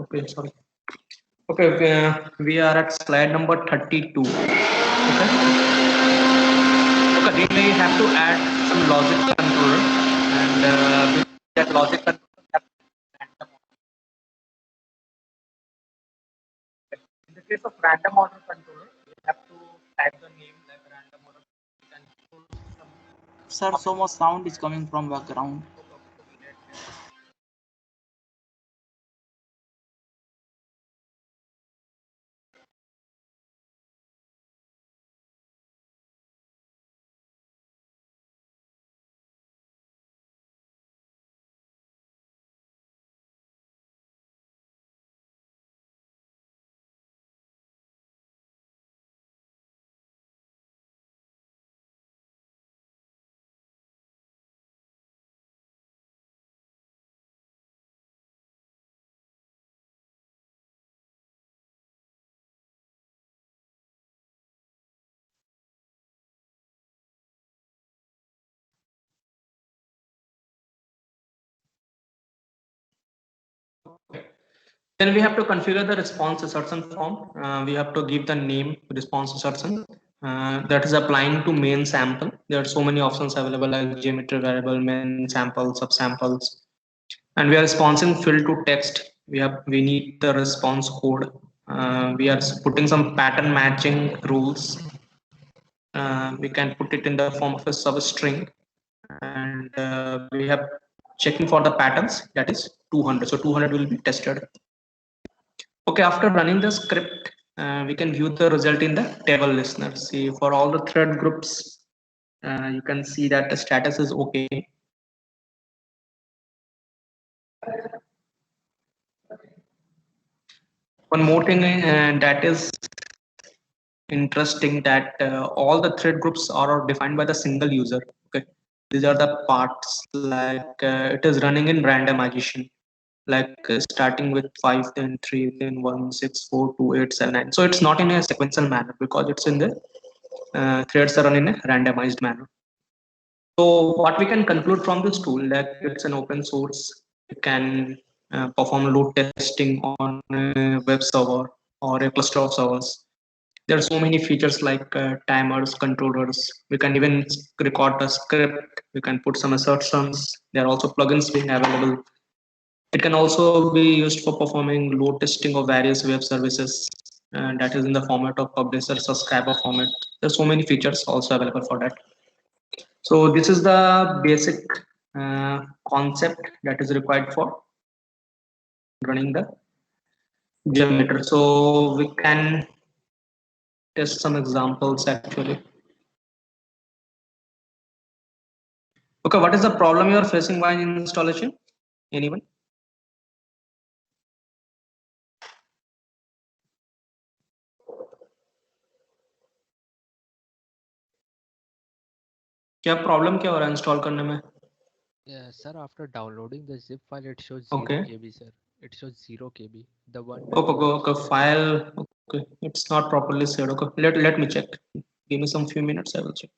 Okay, sorry. Okay, we are at slide number 32. Okay. Okay, we may have to add some logic controller, and with that logic controller, we have to random order. In the case of random order controller, we have to type the name like random order and pull some Sir, so much sound is coming from background. Then we have to configure the response assertion form. We have to give the name response assertion. That is applying to main sample. There are so many options available like geometry variable, main sample, subsamples, and we are responding field to text. We need the response code. We are putting some pattern matching rules. We can put it in the form of a substring, and we have checking for the patterns, that is 200. So 200 will be tested. Okay, after running the script, we can view the result in the table listener. See, for all the thread groups, you can see that the status is okay. One more thing that is interesting, that all the thread groups are defined by the single user. Okay, these are the parts like it is running in randomization, like starting with 5, then 3, then 1, 6, 4, 2, 8, 7, 9. So it's not in a sequential manner because it's in the threads are run in a randomized manner. So what we can conclude from this tool, that it's an open source. You can perform load testing on a web server or a cluster of servers. There are so many features like timers, controllers. We can even record the script. We can put some assertions. There are also plugins being available. It can also be used for performing load testing of various web services. That is in the format of publisher subscriber format. There are so many features also available for that. So this is the basic concept that is required for running the generator. So we can test some examples actually. Okay, what is the problem you are facing while installation? Anyone? क्या problem क्या हो रहा है install करने में? Yeah, sir, after downloading the zip file, it shows 0 Okay. KB, sir. It shows 0 KB. The one that Okay, you have. okay, file. Okay, it's not properly saved. Okay, let me check. Give me some few minutes. I will check.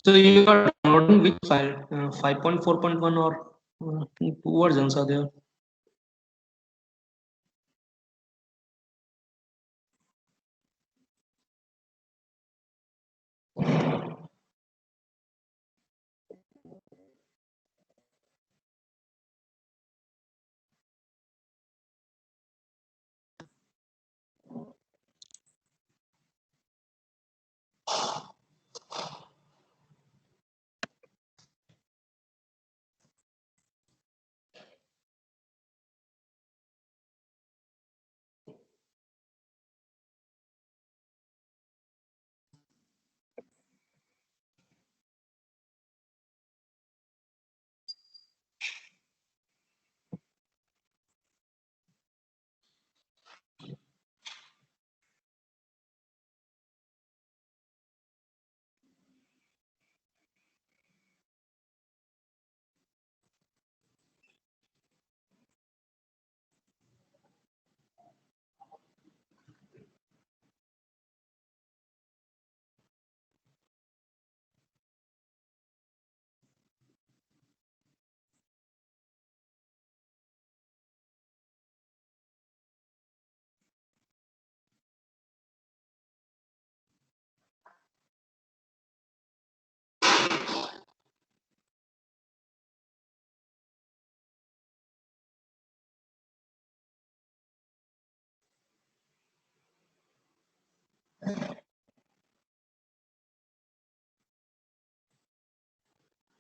So you are downloading which file? 5.4.1 or two versions are there?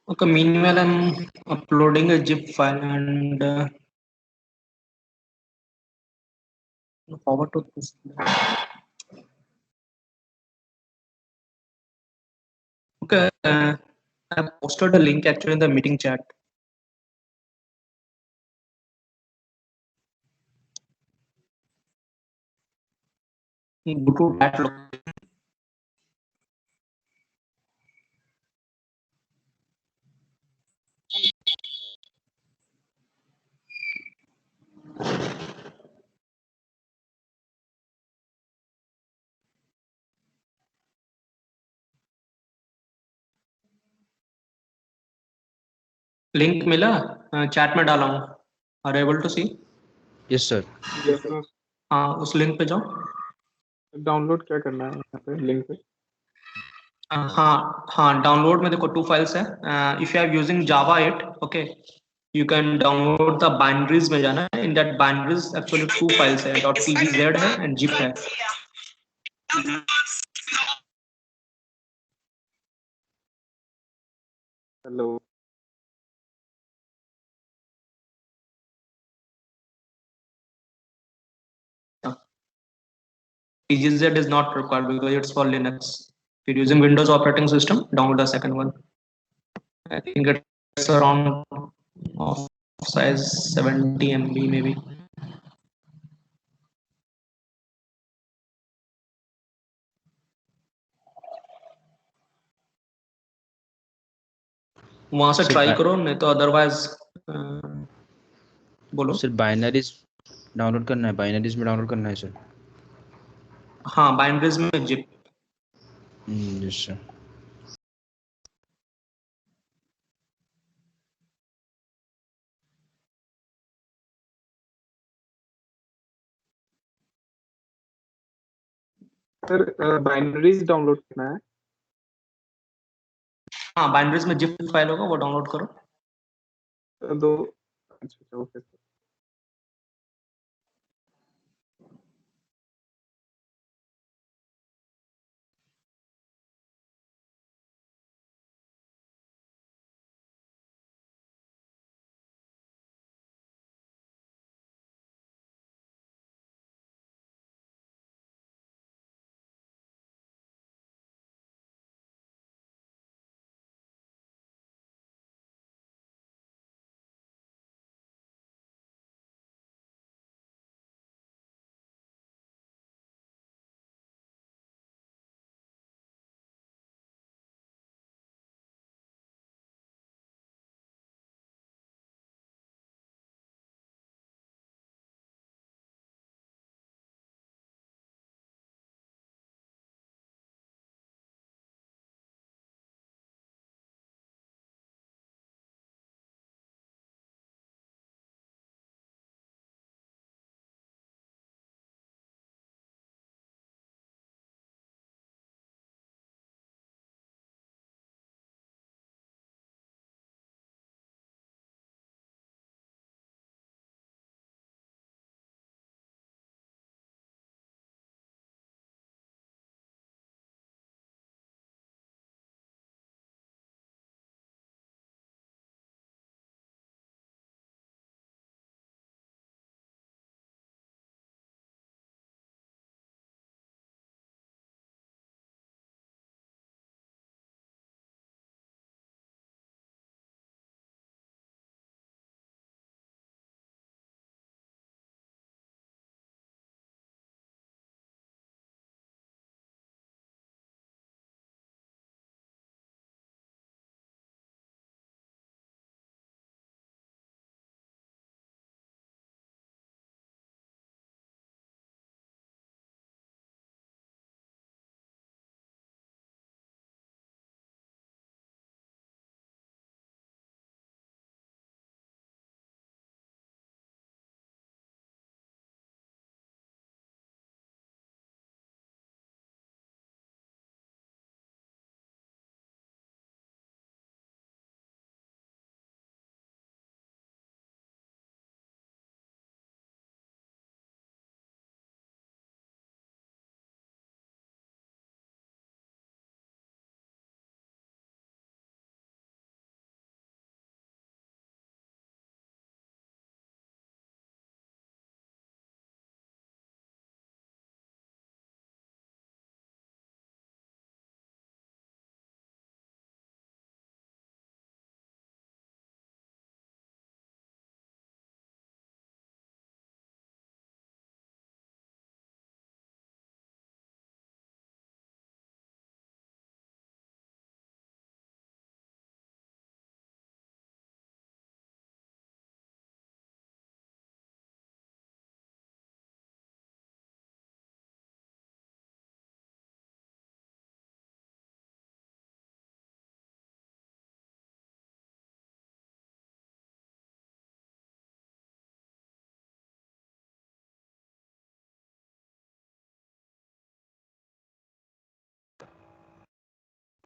Okay, meanwhile, I'm uploading a zip file and forward to this. Okay, I posted a link actually in the meeting chat. Go to that location. Link मिला chat में डाला हूँ are able to see yes sir. Yes sir. हाँ उस link पे जाओ download क्या करना है यहाँ पे लिंक पे? हाँ हाँ डाउनलोड में देखो 2 फाइल्स है if you are using Java 8 okay you can download the binaries में जाना है in that binaries actually 2 files है .pvz है एंड zip है hello pvz is not required because it's for Linux. If you're using Windows operating system, download the second one. I think it's around of size 70 MB maybe. वहां से sir try करो नहीं तो otherwise बोलो sir binaries download करना है, binaries में download करना है सर। हाँ बाइनरीज में zip yes sir. Sir binaries download करना है। हाँ बाइनरीज में zip फाइल होगा वो डाउनलोड करो दो अच्छा okay.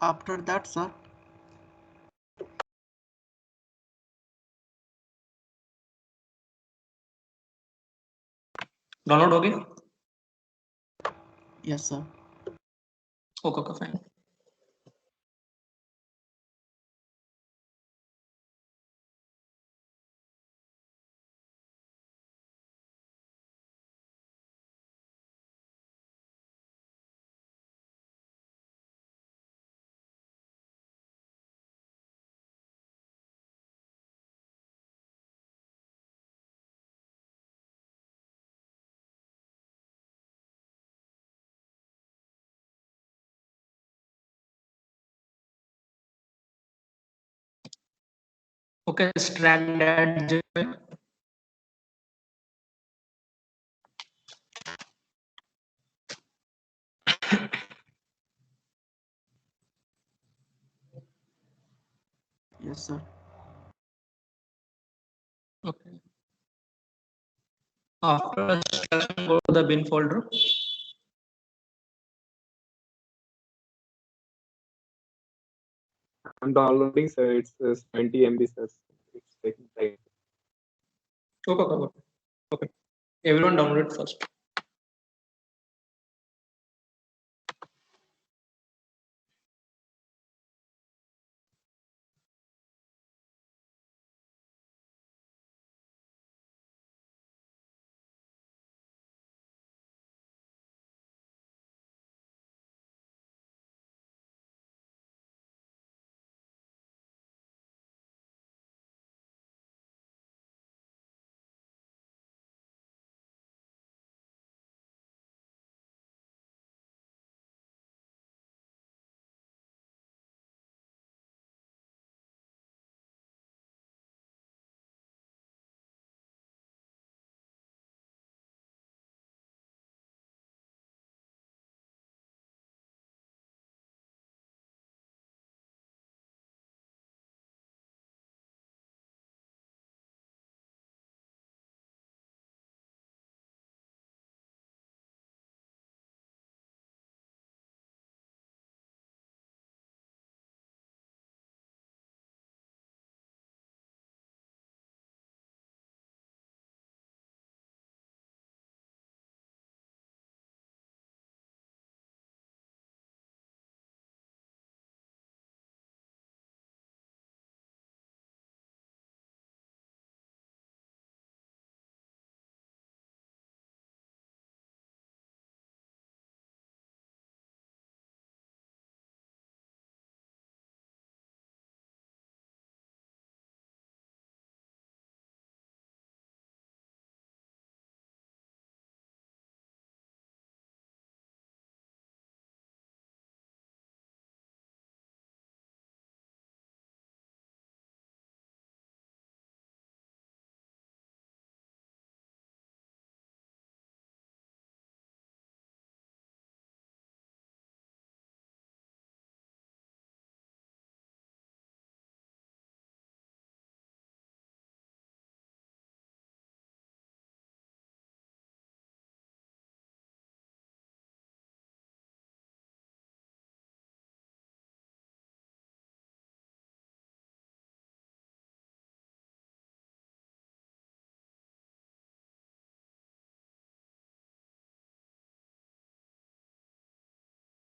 After that, sir, download हो गया? yes, sir. Okay okay fine. Okay, extract that zip. Yes, sir. Okay. After extraction, go to the bin folder. I'm downloading, sir. It's 20 MB, sir. It's taking time. Okay, okay, okay. Okay. Everyone download it first.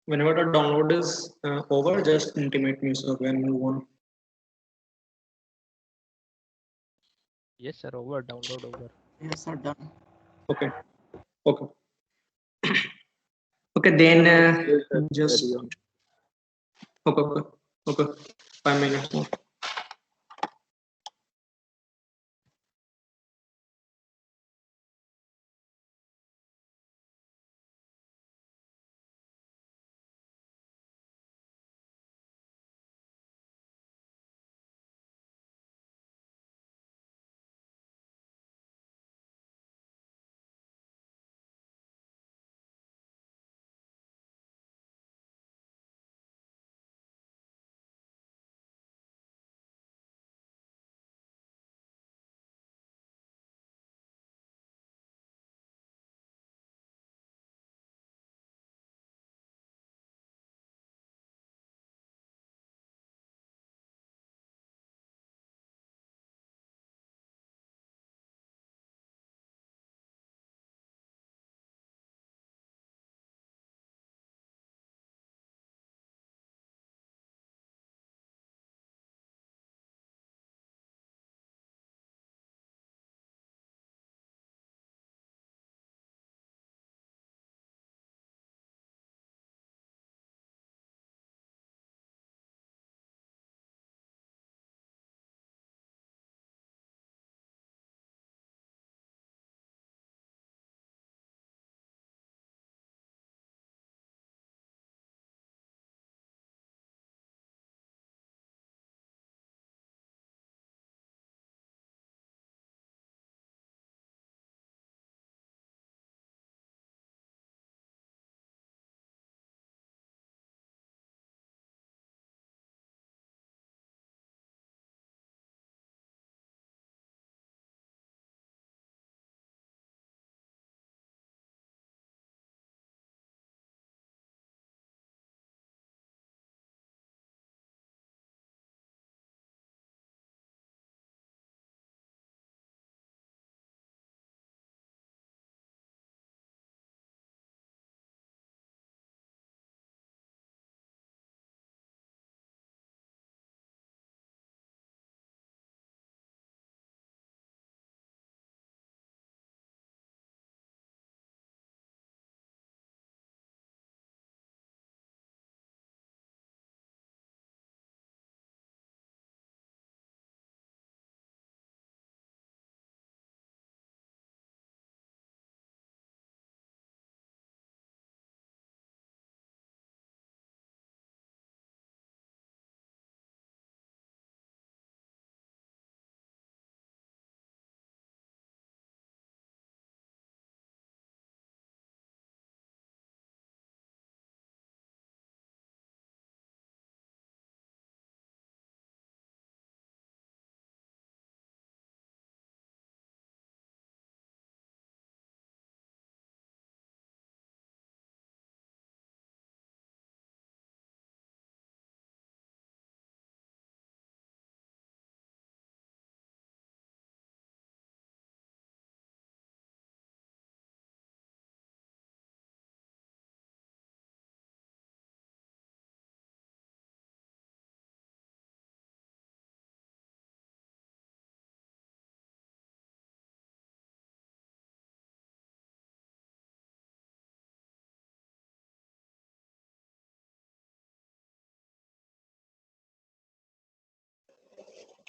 Whenever the download is over, just intimate me so when you want. Yes, sir. Over. Download over. Yes, sir. Done. Okay. Okay. Okay. Then Yes, sir. just Carry on. okay. Okay. Okay. 5 minutes more.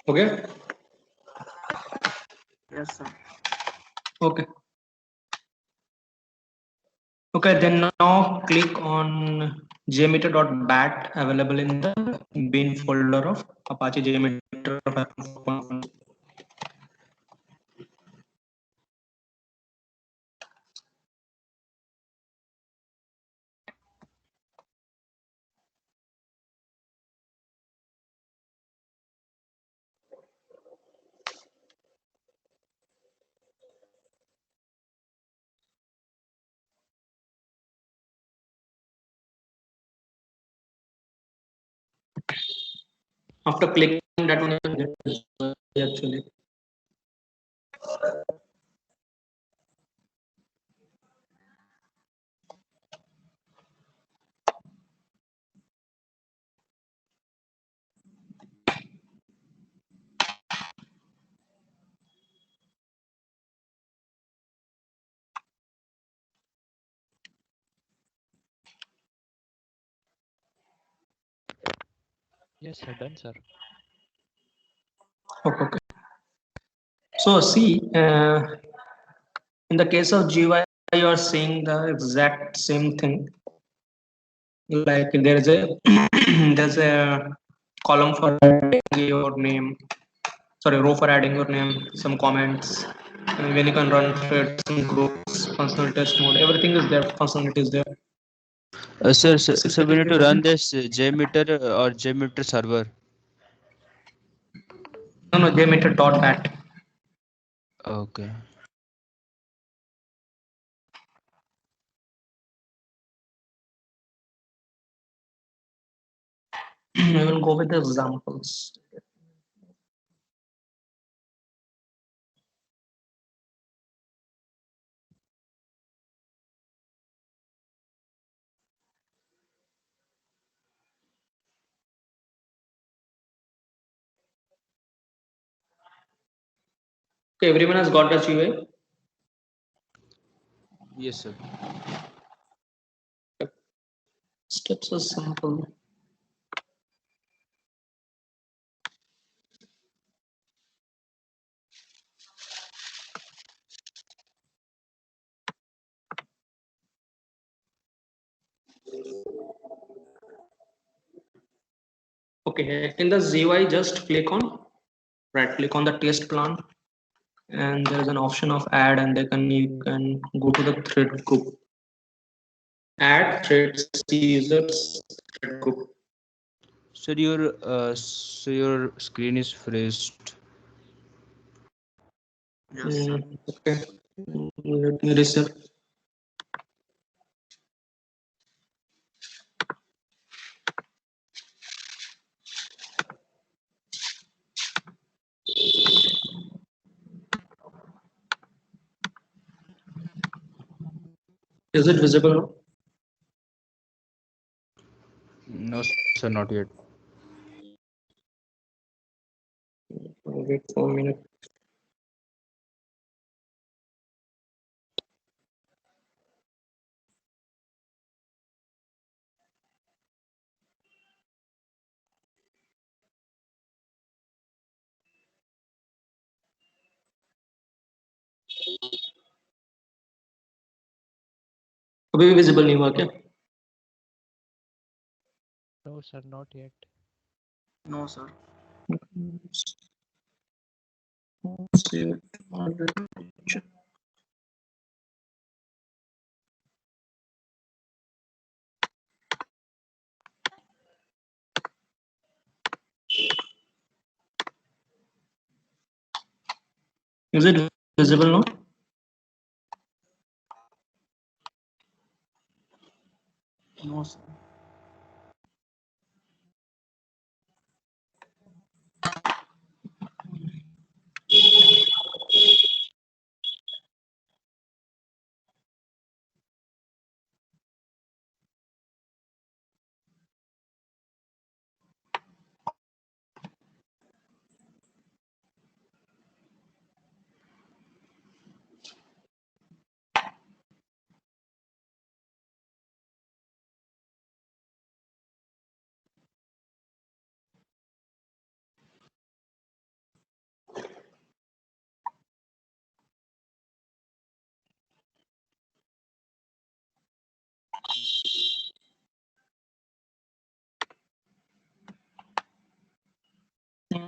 Okay. Yes, sir. Okay. Okay, then now click on jmeter.bat available in the bin folder of Apache JMeter 4.1. After clicking that one, you get this actually. Yes, sir. Done, sir. Okay. Okay. So see, in the case of GUI, you are seeing the exact same thing. Like there's a there's a column for adding your name, sorry, row for adding your name, some comments, and when you can run threads, some groups, functional test mode, everything is there. Functionality is there. So we need to run this JMeter or JMeter server. No, jmeter.bat. Okay. I will go with the examples. Okay, everyone has got the GUI. Yes, sir. Steps are simple. Okay, in the GUI, just click on right click on the test plan, and there is an option of add, and you can go to the thread group. Add threads users thread group. So your screen is freezed. Yes, sir. Okay. Let me reset. Is it visible now? No, sir, not yet. Wait for a minute. अभी भी visible नहीं हुआ क्या? No, sir. Not yet. No, sir. Save it. Is it visible now? No, sir.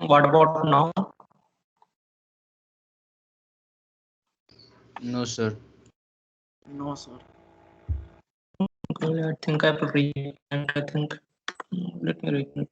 What about now? No, sir. No, sir. Okay, I think I will I think let me read.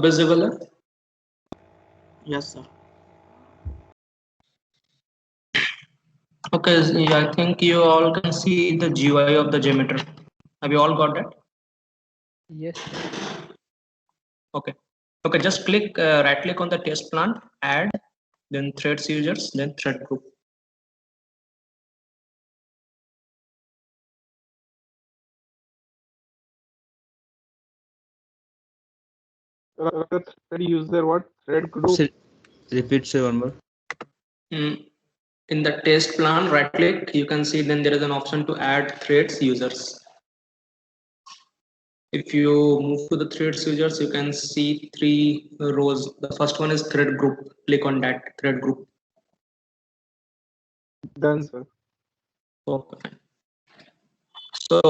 Visible? Yes, sir. Okay, I think you all can see the GUI of the JMeter. Have you all got that? Yes, sir. Okay. Okay, just click right click on the test plant, add, then threads users, then thread group. The thread user what? Thread group. Sir, repeat, sir, one more. In the test plan, right click, you can see then there is an option to add threads users. If you move to the threads users, you can see 3 rows. The first one is thread group. Click on that thread group. Done, sir. Okay. So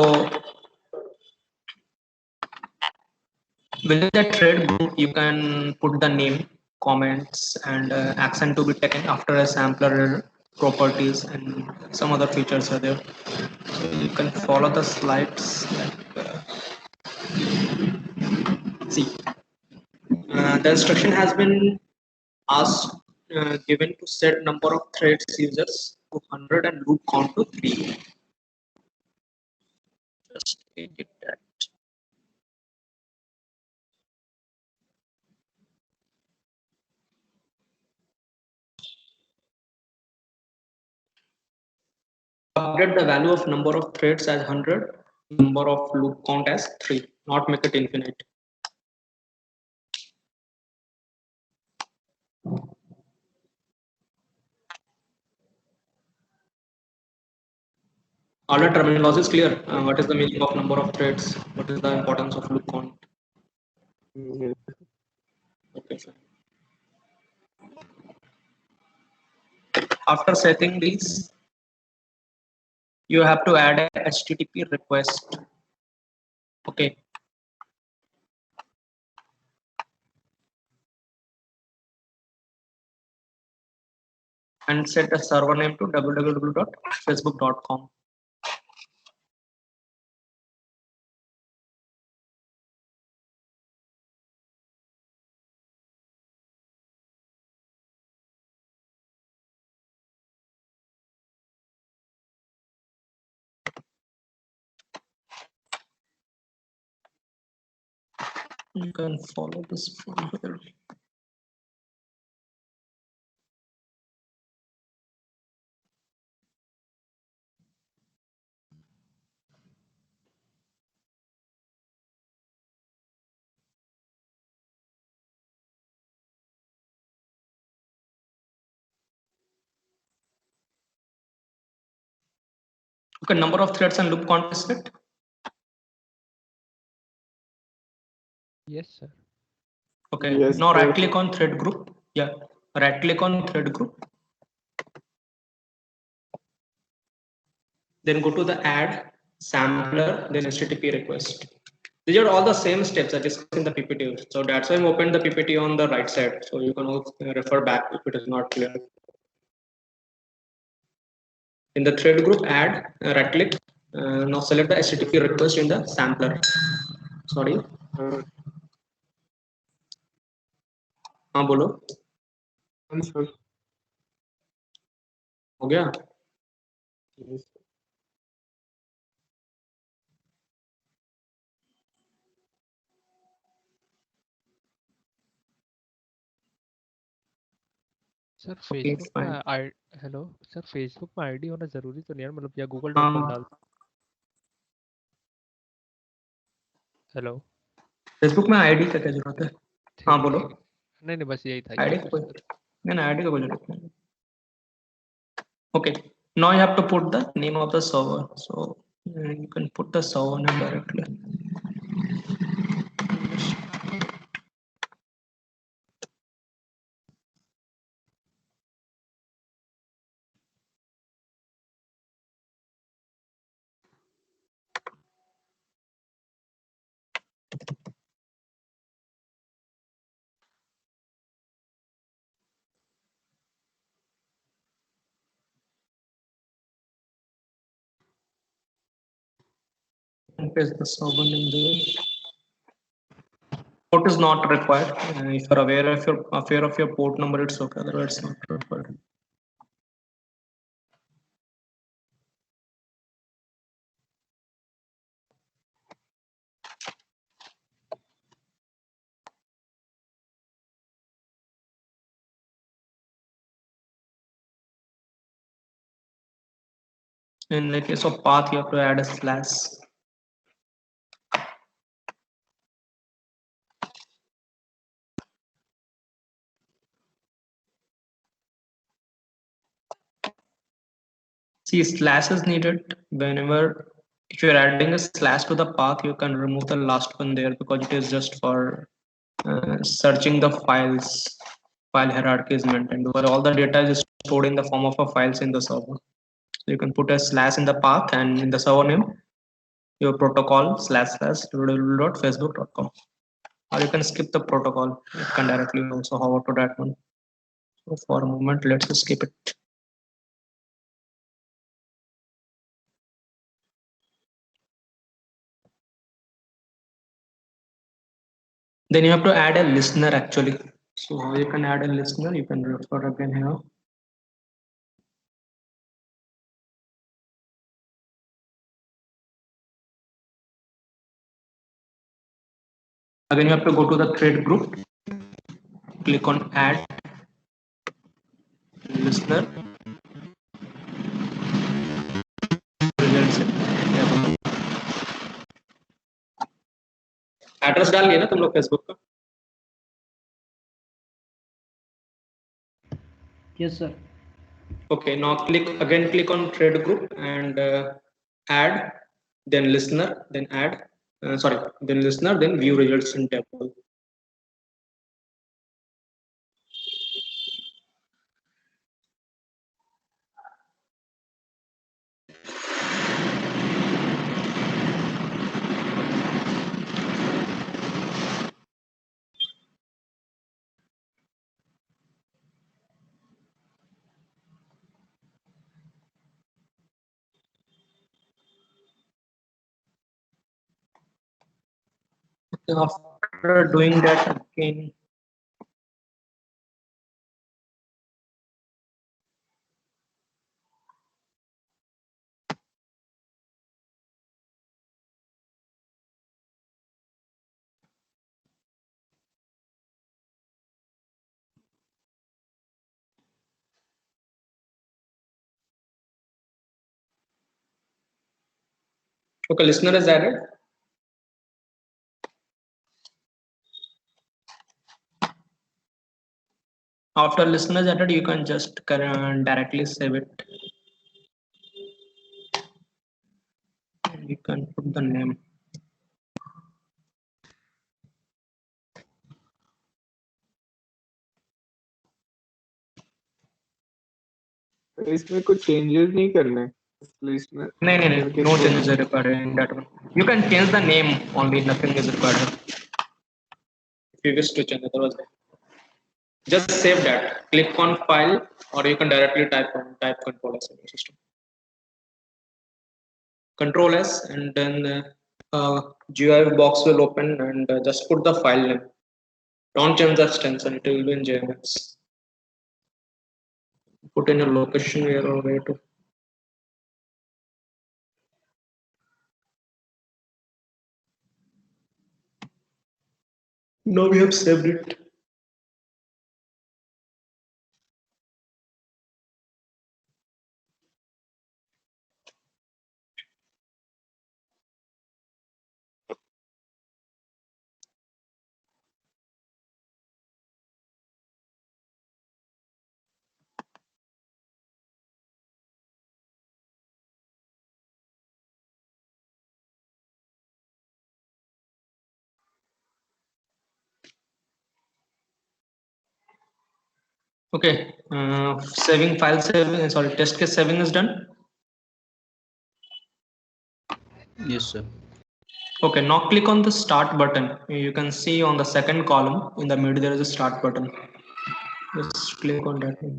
within that thread group, you can put the name, comments, and action to be taken after a sampler properties and some other features are there. So you can follow the slides. See, the instruction has been asked given to set number of threads users to 100 and loop count to 3. Just edit that. Update the value of number of threads as 100, number of loop count as 3, not make it infinite. All the terminology is clear. What is the meaning of number of threads? What is the importance of loop count? Yes. Okay, fine. After setting these, you have to add a HTTP request. Okay. And set the server name to www.facebook.com. You can follow this from here. Okay, number of threads and loop count is set. Yes, sir. Okay, Yes, now sir. right click on thread group. Yeah, right click on thread group. Then go to the add sampler, then HTTP request. These are all the same steps I discussed in the PPT. So that's why I opened the PPT on the right side. So you can also refer back if it is not clear. In the thread group, add, right click, now select the HTTP request in the sampler. Sorry, हाँ बोलो, sir. हो गया? Yes. Sir Okay, Facebook fine. में आई hello sir, Facebook में ID होना जरूरी तो नहीं है, मतलब या google.com डाल। हेलो, फेसबुक में आईडी का क्या जरूरत है? हाँ बोलो, ठीक। नहीं नहीं, बस यही था आईडी ये का तो कोई सर। नहीं, आईडी का कोई जरूरत नहीं. Okay, now you have to put the name of the server. So you can put the server name directly. And paste the server name there. Port is not required. If you're aware of your port number, it's okay. Otherwise, it's not required. In the case of path, you have to add a slash. See, slash is needed whenever, if you're adding a slash to the path, you can remove the last one there because it is just for searching the files. File hierarchy is maintained because all the data is stored in the form of a files in the server. So you can put a slash in the path, and in the server name, your protocol //www.facebook.com. Or you can skip the protocol. You can directly also hover to that one. So for a moment, let's skip it. Then you have to add a listener actually. So how you can add a listener? You can refer again here. Again, you have to go to the thread group, click on add listener, results. Address डाल लिया ना तुम लोग Facebook का? Yes, sir. Okay, now click on thread group and add, then listener, then add. Then listener, then view results in table. After doing that again, okay, listener is added. After listener is added, you can just directly save it. You can put the name. इसमें कुछ changes नहीं करने list में No, no changes are required in that one. You can change the name only, nothing is required. If you wish to change, otherwise just save that. Click on file, or you can directly type control S in your system. Control S, and then GUI box will open, and just put the file name. Don't change the extension, it will be in JMX. Put in your location here or where to. Now we have saved it. Okay, saving file saving, sorry, test case saving is done. Yes, sir. Okay, now click on the start button. You can see on the second column in the middle there is a start button. Just click on that one.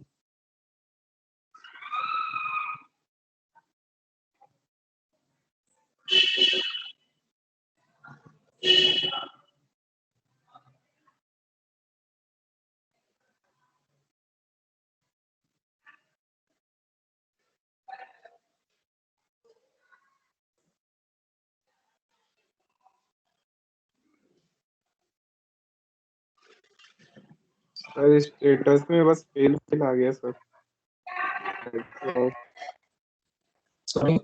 Sir status में बस fail fail आ गया sir. Sorry.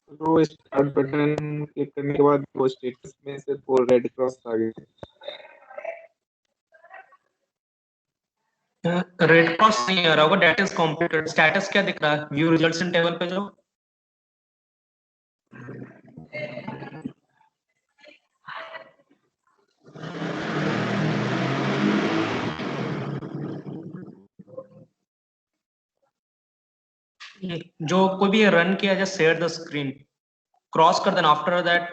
तो start button click करने के बाद वो status में से वो रेड क्रॉस आ गया। रेड क्रॉस नहीं आ रहा होगा, डेट इज कॉम्प्लीटेड। स्टेटस क्या दिख रहा है? व्यू रिजल्ट्स इन टेबल पे जाओ। जो कोई भी रन किया, just share the screen, cross कर देना। After that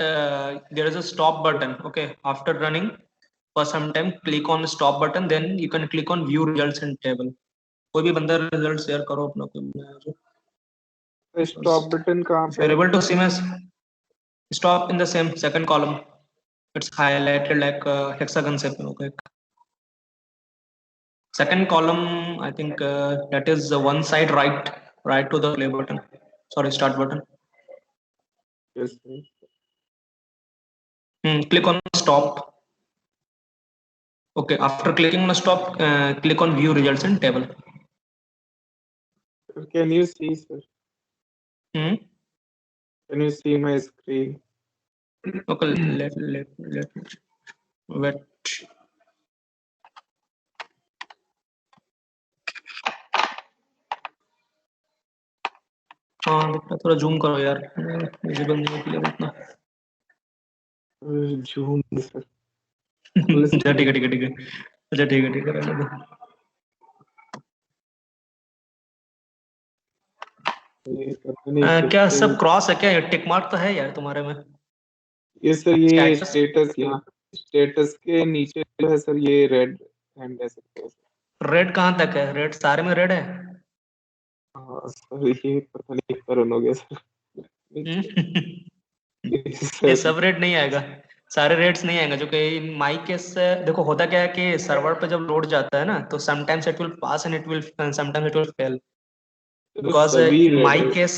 there is a stop button. Okay, after running for some time click on stop button, then you can click on view results in table. कोई भी बंदा result share करो अपना, कोई stop button कहाँ if पे? you're able to see my stop in the same second column, it's highlighted like hexagon shape. Okay, second column, I think that is one side right to the play button, sorry, start button. Yes, sir. Click on stop. Okay, after clicking on stop, click on view results in table. Can you see, sir? Hmm? Can you see my screen? Okay, let wait. हाँ, दिखता, थोड़ा zoom करो यार, visible नहीं है clear इतना। Zoom sir. अच्छा ठीक है ठीक है ठीक है, अच्छा ठीक है ठीक है, रहने दो। ये पता नहीं क्या किससे- सब क्रॉस है क्या? टिक मार्क तो है यार तुम्हारे में। ये सर ये Status? स्टेटस यहाँ स्टेटस के नीचे जो है सर ये रेड हैंड है सर। रेड कहाँ तक है? रेड सारे में रेड है। हाँ सर ये पता नहीं क्या रन हो गया सर। ये सब रेड नहीं आएगा, सारे रेड्स नहीं आएगा। जो कि इन माई केस से देखो, होता क्या है कि सर्वर पे जब लोड जाता है ना, तो sometimes it will pass and it will sometimes it will fail, because सभी in red my है। case,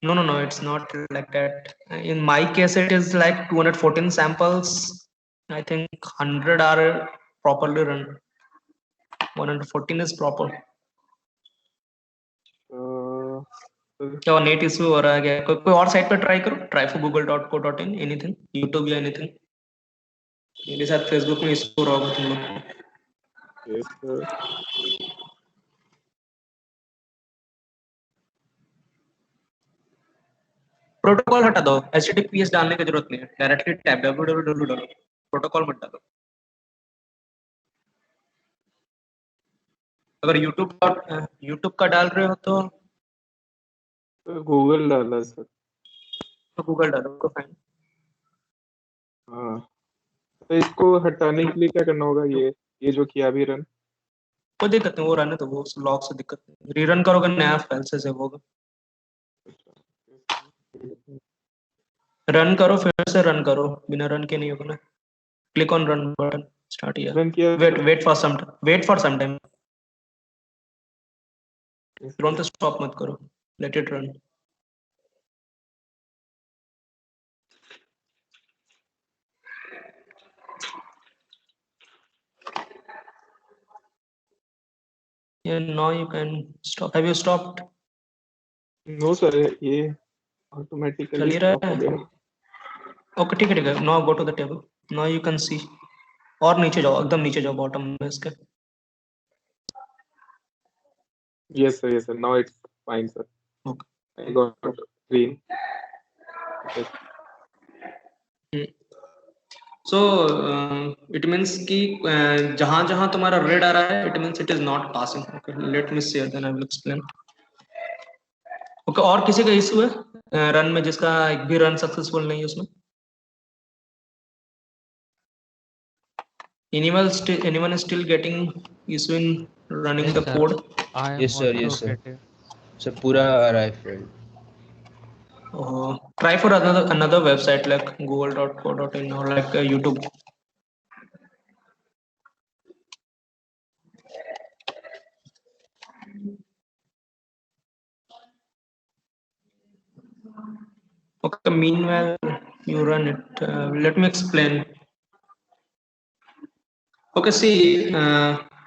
no, it's not like that. In my case it is like 214 samples, I think 100 are properly run, 114 is proper. क्या net issue हो रहा है क्या? कोई और site पे ट्राई करो, tryforgoogle.co.in, एनीथिंग, यूट्यूब या एनीथिंग। मेरे साथ फेसबुक में इशू रहा होगा तुम लोग। Yes, sir. प्रोटोकॉल हटा दो, HTTPS डालने की जरूरत नहीं है, डायरेक्टली टैब www डालो, प्रोटोकॉल मत डालो। अगर यूट्यूब का डाल रहे हो तो गूगल डाला सर। गूगल डालो, को फाइन। हाँ, तो इसको हटाने के लिए क्या करना होगा? ये जो किया अभी रन। कोई दिक्कत नहीं, वो रहने तो, वो लॉग से दिक्कत नहीं, रीरन करोगे नया फाइल से सेव होगा। रन करो, फिर से रन करो, बिना रन के नहीं होगा ना। Click on run button, start here. Run किया वेट फॉर सम टाइम, तुरंत स्टॉप मत करो, let it run. Yeah, now you can stop. Have you stopped? No sir, ये ऑटोमेटिकली चल ही रहा स्टॉप हो है। गया। ओके ठीक है, now go to the table, now you can see. और नीचे जाओ, एकदम नीचे जाओ, बॉटम में इसके। Yes sir, yes sir, now it's fine sir. Okay. I got green. Yes. So it means कि जहां जहां तुम्हारा रेड आ रहा है, it means it is not passing. Okay, let me see, then I will explain. Okay, और किसी का issue है रन में, जिसका एक भी रन सक्सेसफुल नहीं है उसमें? Anyone is still getting issue in running Yes, the sir. code? I am Yes sir, also yes sir. getting. Sir पूरा आ रहा है failed. Try for another website like google.co.in or like YouTube. Okay, meanwhile you run it. Let me explain. Okay, see,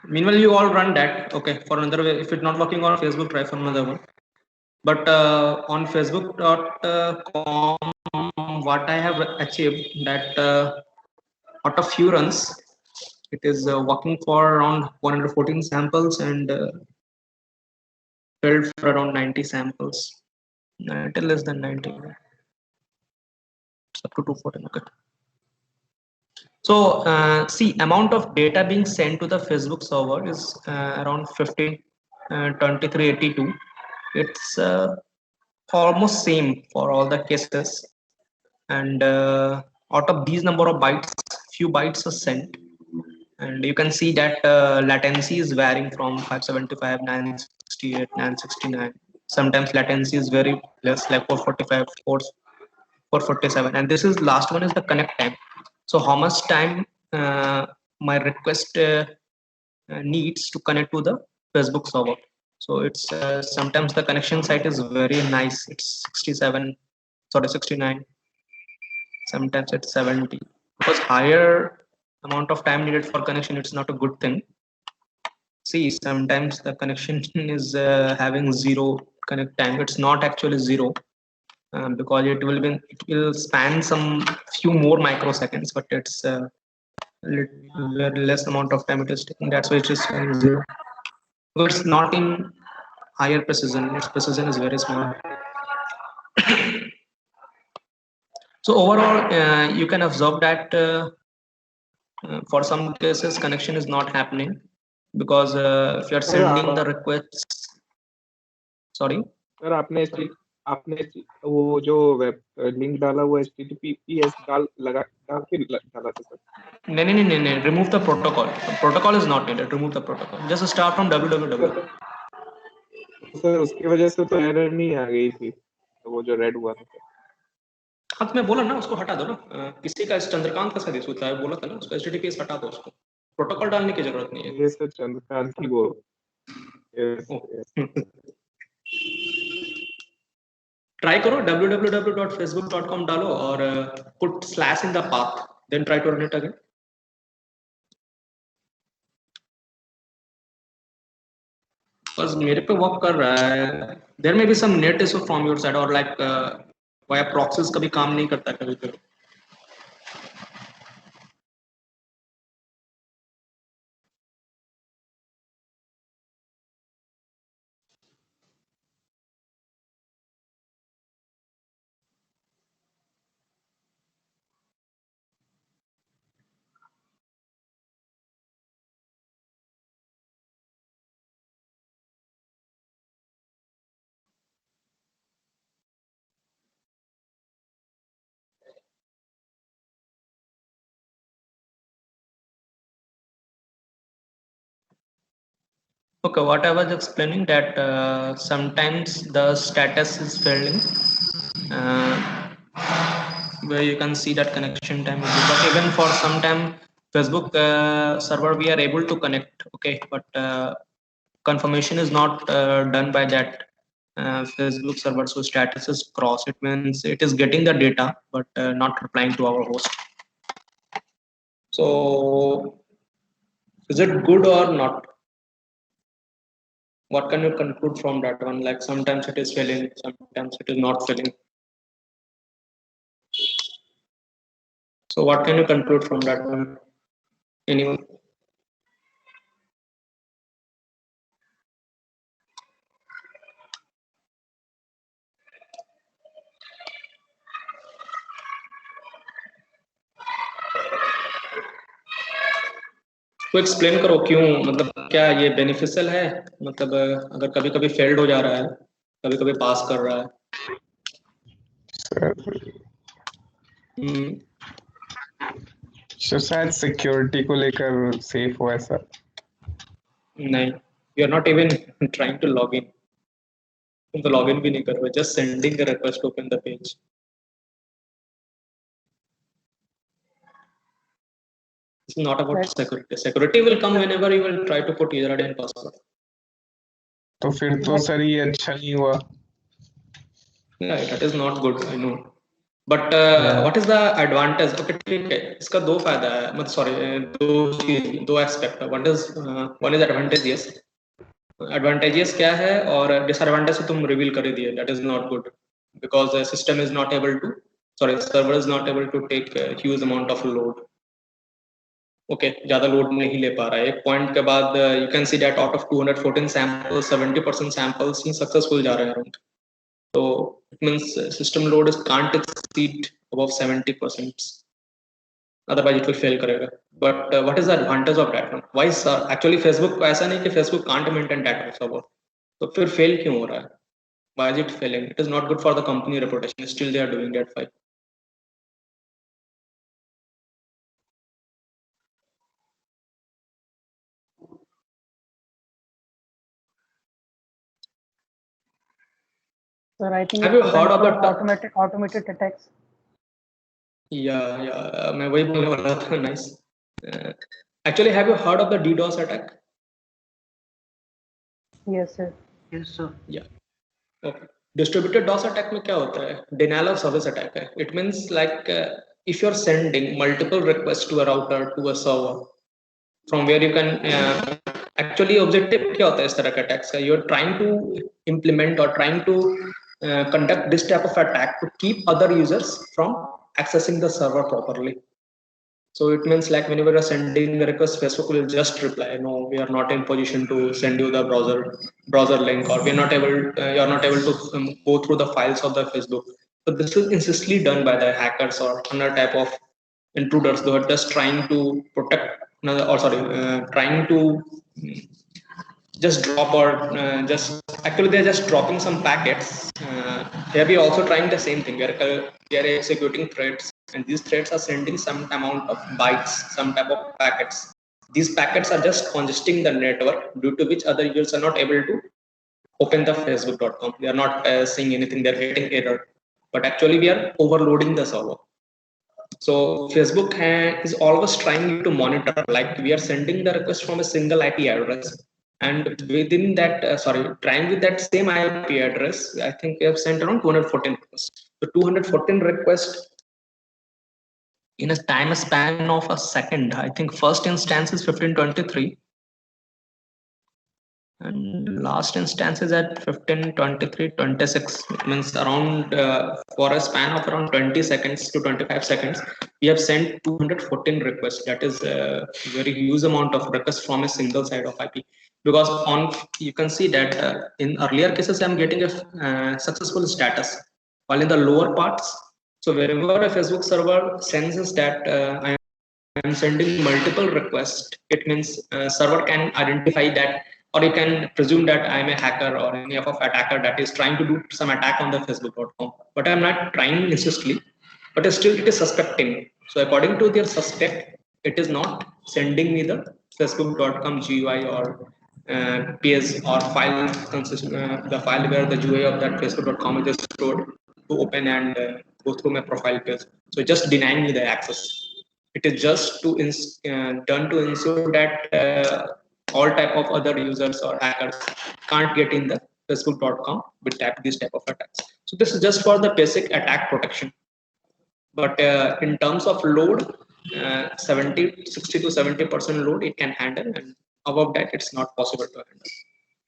meanwhile you all run that. Okay, for another way, if it's not working on Facebook, try for another one. But on facebook.com, what I have achieved that out of few runs, it is working for around 114 samples and failed for around 90 samples. 90 less than 90. It's up to 214. Okay. So see, amount of data being sent to the Facebook server is around 2382. It's almost same for all the cases, and out of these number of bytes, few bytes are sent, and you can see that latency is varying from 575, 968, 969. Sometimes latency is very less, like 445, 447, and this is last one is the connect time. So how much time my request needs to connect to the Facebook server. So it's sometimes the connection site is very nice. It's 67, sorry 69. Sometimes it's 70. Because higher amount of time needed for connection, it's not a good thing. See, sometimes the connection is having zero connect time. It's not actually zero. Because it will span some few more microseconds, but it's very less amount of time it is taking. That's why it is zero. It's not in higher precision. Its precision is very small. So overall, you can observe that for some cases connection is not happening because if you are sending the requests, sorry. Sir आपने वो जो web link डाला वो HTTPS डाल के डाला था sir? नहीं, remove the protocol. The protocol is not needed. Remove the protocol. Just start from www. Sir उसकी वजह से तो एरर नहीं आ गई थी, तो वो जो रेड हुआ था सर। हाँ, तो मैं बोला ना, उसको हटा दो ना। किसी का चंद्रकांत का सदस्य होता है, बोला था ना, उसको HTTPS हटा दो, उसको प्रोटोकॉल डालने की जरूरत नहीं है। ये सर चंद्रकांत की वो ट्राई करो, www.facebook.com डालो और put slash in the path, then try to run it again. बस मेरे पे वर्क कर रहा है। There may be some net issue from your side और लाइक वाया प्रॉक्सीज कभी काम नहीं करता कभी कभी। Okay, what I was explaining that sometimes the status is failing where you can see that connection time is good. But even for some time Facebook server we are able to connect, okay, but confirmation is not done by that Facebook server. So status is cross, it means it is getting the data but not replying to our host. So is it good or not? What can you conclude from that one? Like sometimes it is failing, sometimes it is not failing. So what can you conclude from that one? Anyone? तो explain करो क्यों, मतलब क्या ये beneficial है, मतलब अगर कभी कभी फेल्ड हो जा रहा है, कभी कभी पास कर रहा है। सर शायद सिक्योरिटी को लेकर सेफ हो ऐसा। नहीं, you are not even trying to log in, तुम तो लॉग इन भी नहीं कर रहे, just sending the request to open the page. It's not about security. Security will come whenever you will try to put user ID and password. तो फिर तो sir ये अच्छा नहीं हुआ। Yeah, that is not good, I know. But what is the advantage? Okay, ठीक है, इसका दो फायदा है, मतलब सॉरी दो एस्पेक्ट है। one is advantageous. Advantageous क्या है और disadvantage तो तुम रिवील कर ही दिए, that is not good because the system is not able to, server is not able to take a huge amount of load. Okay ज्यादा लोड नहीं ले पा रहा है। एक पॉइंट के बाद you can see that out of 214 samples 70% samples ही सक्सेसफुल जा रहे हैं। तो it means system load is can't exceed above 70%, otherwise it will fail करेगा। But what is the advantage of that one? Why actually Facebook ऐसा नहीं कि Facebook can't maintain that server, तो फिर फेल क्यों हो रहा है? Why is it failing? It is not good for the company reputation, still they are doing that file. Sir, I think Have you heard of that automated attacks? Yeah, मैं वही बोलने वाला था। Nice. Actually, have you heard of the DDoS attack? Yes, sir. Yes, sir. Yeah. Okay. Distributed DOS attack में क्या होता है? Denial of service attack है. It means like if you're sending multiple requests to a router to a server, from where you can actually objective क्या होता है इस तरह के attacks का? You're trying to implement or trying to conduct this type of attack to keep other users from accessing the server properly. So it means like whenever you're sending a request, Facebook will just reply, no, we are not in position to send you the browser link, or you're not able to go through the files of the Facebook. So this is insistently done by the hackers or another type of intruders who are just trying to protect, trying to just drop or actually they're just dropping some packets. Here we also trying the same thing. We are executing threads, and these threads are sending some amount of bytes, some type of packets. These packets are just congesting the network, due to which other users are not able to open the facebook.com. They are not seeing anything, they're getting error, but actually we are overloading the server. So Facebook is always trying to monitor, like we are sending the request from a single IP address, and within that trying with that same IP address, I think we have sent around 214 requests. So 214 requests in a time span of a second. I think first instance is 1523 and last instance is at 1523.26. It means around for a span of around 20 seconds to 25 seconds, we have sent 214 requests. That is a very huge amount of requests from a single side of IP. Because on you can see that in earlier cases I'm getting a successful status, while in the lower parts, so wherever a Facebook server senses that I am sending multiple requests, it means server can identify that, or you can presume that I am a hacker or any of attacker that is trying to do some attack on the facebook.com, but I'm not trying necessarily, but still it is suspecting. So according to their suspect, it is not sending me the facebook.com GUI or PS or file the file where the GUI of that facebook.com is stored. to open and go through my profile page. So just denying me the access. It is just to done to ensure that all type of other users or hackers can't get in the facebook.com with this type of attacks. So this is just for the basic attack protection. But in terms of load, 60 to 70% load it can handle, and above that it's not possible to handle.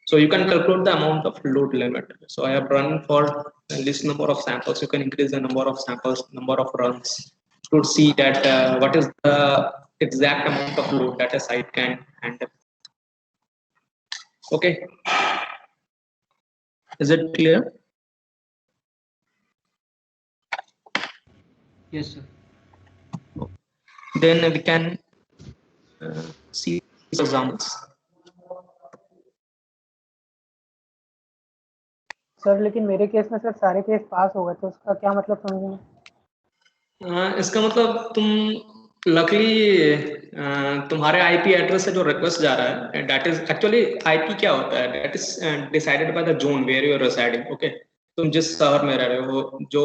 So you can calculate the amount of load limit. So I have run for a list number of samples. You can increase the number of samples, number of runs to see that what is the exact amount of load that a site can handle. Okay, is it clear? Yes, sir. Then we can see examples. Sir लेकिन मेरे case में sir सारे case पास हो गए, तो उसका क्या मतलब समझेंगे? इसका मतलब तुम लकली तुम्हारे आईपी एड्रेस से जो रिक्वेस्ट जा रहा है, दैट इज एक्चुअली आईपी क्या होता है, that is decided by the zone where you are residing. Okay, तुम जिस शहर में रह रहे हो, जो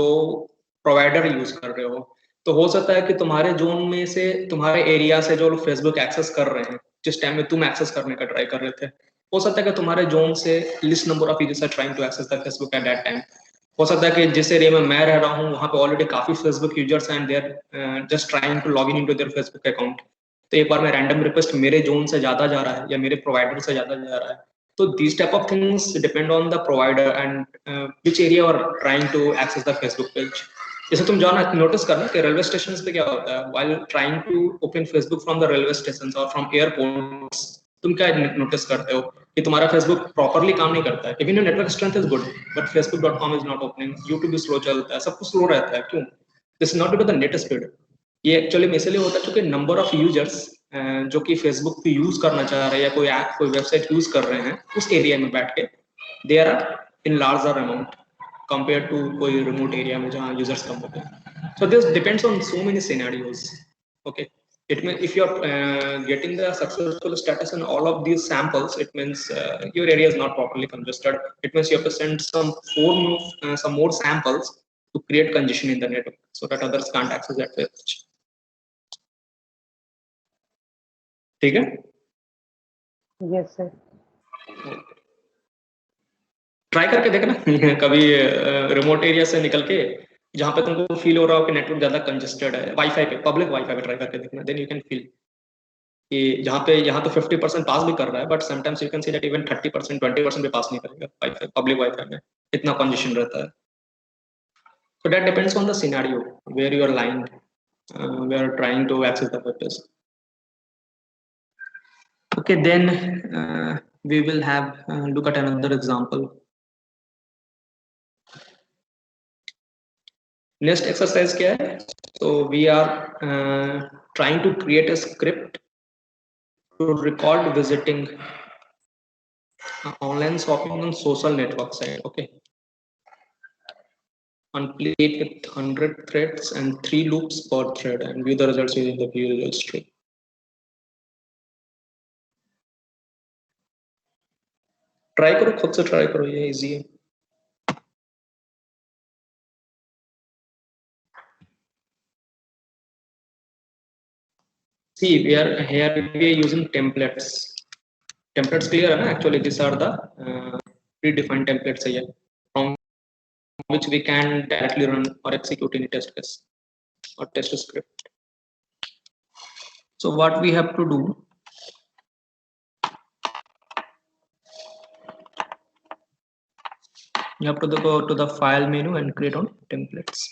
प्रोवाइडर यूज कर रहे हो, तो हो सकता है कि तुम्हारे जोन में से, तुम्हारे एरिया से जो लोग फेसबुक एक्सेस कर रहे हैं, जिस टाइम में तुम एक्सेस करने का ट्राई कर रहे थे, हो सकता है कि तुम्हारे जोन से list number of users are trying to access the Facebook at that time. हो सकता है कि जिस एरिया में मैं रह रहा हूँ वहाँ पे ऑलरेडी काफी Facebook users and they are just trying to log in into their Facebook account. तो एक बार में रैंडम रिक्वेस्ट मेरे जोन से ज्यादा जा रहा है या मेरे प्रोवाइडर से ज्यादा जा रहा है. तो these type of things depend on the provider and which area are trying to access the Facebook page. जैसे तुम जाना नोटिस करना कि रेलवे स्टेशन पे क्या होता है, while trying to open Facebook from the railway station और फ्रॉम एयरपोर्ट्स, तुम क्या नोटिस करते हो कि तुम्हारा फेसबुक प्रॉपर्ली काम नहीं करता है. Even your network strength is good but facebook.com is not opening, YouTube भी स्लो चलता है, सब कुछ स्लो रहता है. क्यों? This is not due to the net speed. ये एक्चुअली में इसलिए होता है क्योंकि नंबर ऑफ यूजर्स जो कि फेसबुक पे यूज करना चाह रहे हैं या कोई ऐप कोई वेबसाइट यूज कर रहे हैं उस एरिया में बैठ के, they are in larger amount compare to कोई रिमोट एरिया में जहाँ यूजर्स कम होते हैं. So this depends on so many scenarios. Okay, it means if you're getting the successful status in all of these samples, it means your area is not properly congested. It means you have to send some more samples to create congestion in the network so that others can't access that page. ठीक है? Yes sir. Try करके देखना कभी remote area से निकल के जहां पे तुमको फील हो रहा हो कि नेटवर्क ज्यादा कंजेस्टेड है, वाईफाई पे, पब्लिक वाईफाई पे ट्राई करके देखना. देन यू कैन फील कि यहाँ तो 50% पास भी कर रहा है, but sometimes you can see that even 30% 20% भी पास नहीं करेगा वाईफाई, पब्लिक वाईफाई में इतना कंजेशन रहता है. So that depends on the scenario where you are lying, we are trying to access the purpose. Okay, then we will have look at another example. Next exercise क्या है? So we are trying to create a script to record visiting online shopping on social network site. Okay, complete with 100 threads and 3 loops per thread and view the results using the view results tree. Try करो, खुद से try करो, ये easy है. See, we are using templates. Templates clear है ना? Actually, these are the predefined templates here, from which we can directly run or execute any test case or test script. So what we have to do, you have to go to the file menu and create on templates.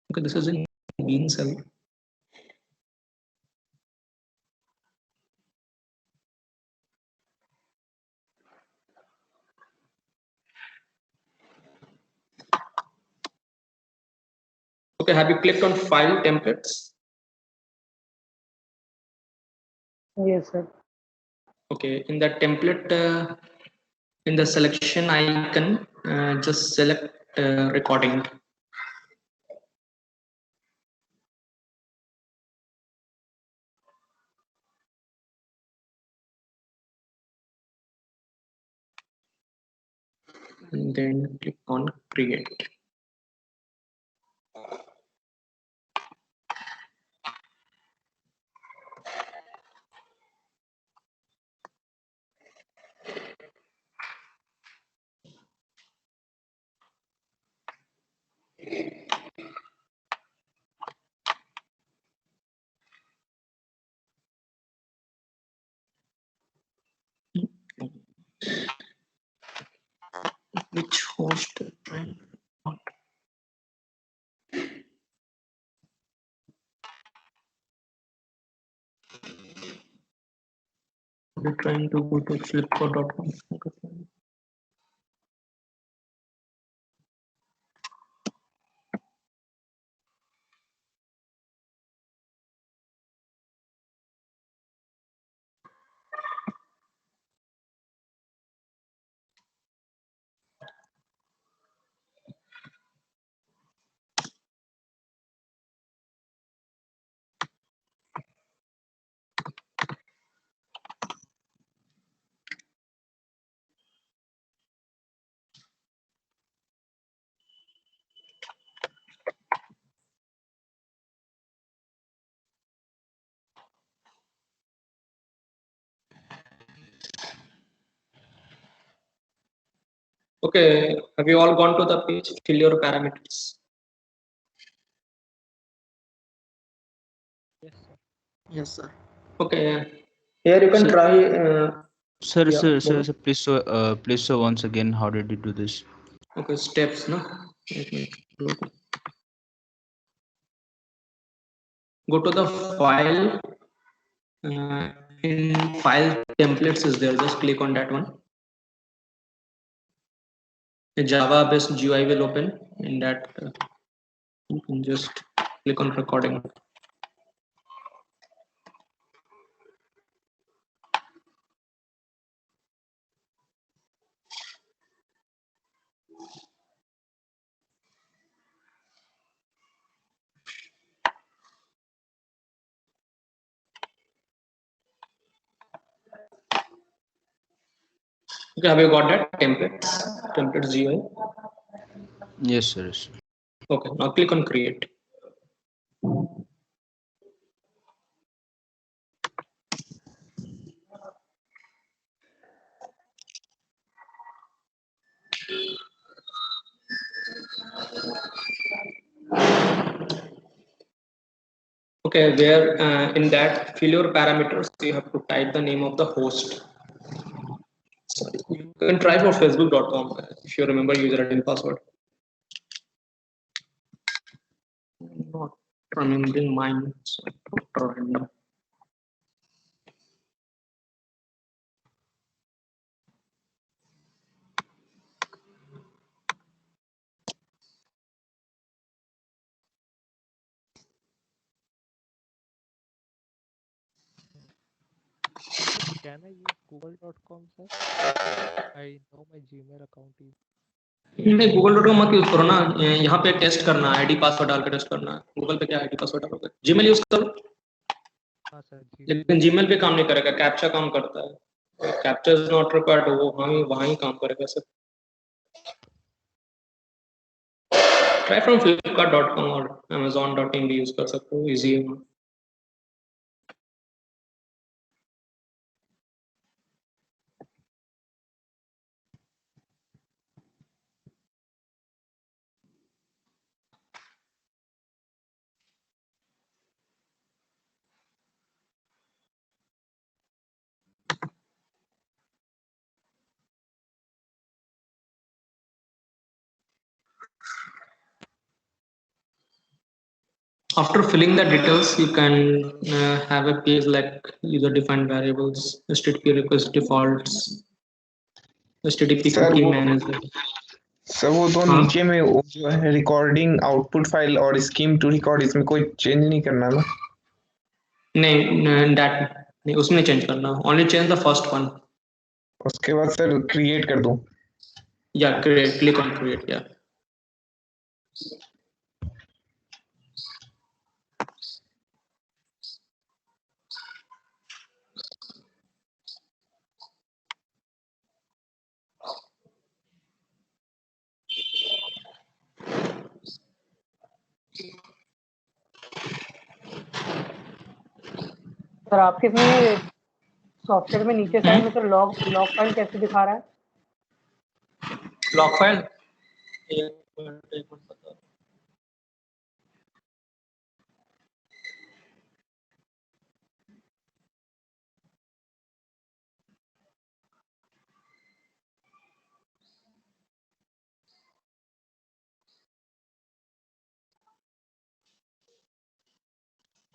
Okay, this is in Bean cell. Okay, have you clicked on file templates? Yes sir. Okay, in that template, in the selection icon, just select recording. and then click on create. Which host? We're trying to go to flipkart.com. Okay, have you all gone to the page? Fill your parameters. Yes, sir. Yes, sir. Okay, here you can Sir, try. sir, Yeah, sir, sir, go. sir, please show once again how did you do this? Okay, steps. No, let me go to the file. In file templates is there. Just click on that one. The Java based GUI will open. In that, you can just click on recording. Okay, have you got that templates? Templates GUI. Yes, sir. Yes, sir. Okay, now click on create. Okay, where in that fill your parameters, you have to type the name of the host. Sorry, you can try for facebook.com if you remember user ID and password. Not remembering mine, so I put random. Can I use google.com, sir? I know my Gmail account is. नहीं google.com मत use करो ना, यहाँ पे test करना है, ID password डाल के टेस्ट करना है। गूगल पे क्या आईडी पासवर्ड डालोगे? जीमेल यूज करो, हाँ सर, Gmail. लेकिन जीमेल पे काम नहीं करेगा, कैप्चा काम करता है। कैप्चा इज नॉट रिक्वायर्ड, वो वहाँ ही काम करेगा सर। ट्राई फ्रॉम flipkart.com और amazon.in भी यूज कर सकते हो, इजी है। After filling the details, you can have a page like user defined variables, HTTP request defaults, HTTP sir cookie वो manager. सर वो तो हाँ नीचे में वो जो है रिकॉर्डिंग आउटपुट फाइल और स्कीम टू रिकॉर्ड, इसमें कोई चेंज नहीं करना ना? नहीं, that नहीं, उसमें चेंज करना, only change the first one. उसके बाद सर क्रिएट कर दूं? Yeah, create, click on create. Yeah. Sir आपके इसमें सॉफ्टवेयर में नीचे साइड में सर लॉग फाइल कैसे दिखा रहा है? लॉग फाइल एक मिनट बता।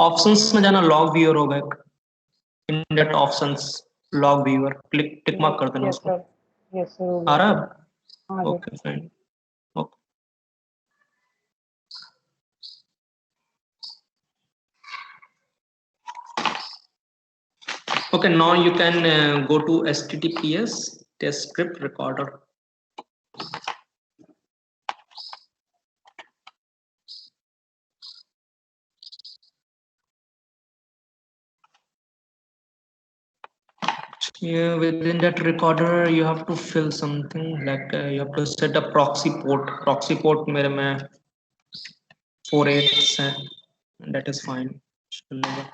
ऑप्शंस में जाना, लॉग व्यूअर होगा एक, in that options log viewer tick mark कर देना यस उसको। सर, यस सर हो आ गया। रहा है? हाँ sir. Okay fine. Okay okay, now you can go to https test script recorder. Yeah, within that recorder you have to fill something like you have to set a proxy port. Proxy port मेरे में 48 है, that is fine. चलेगा।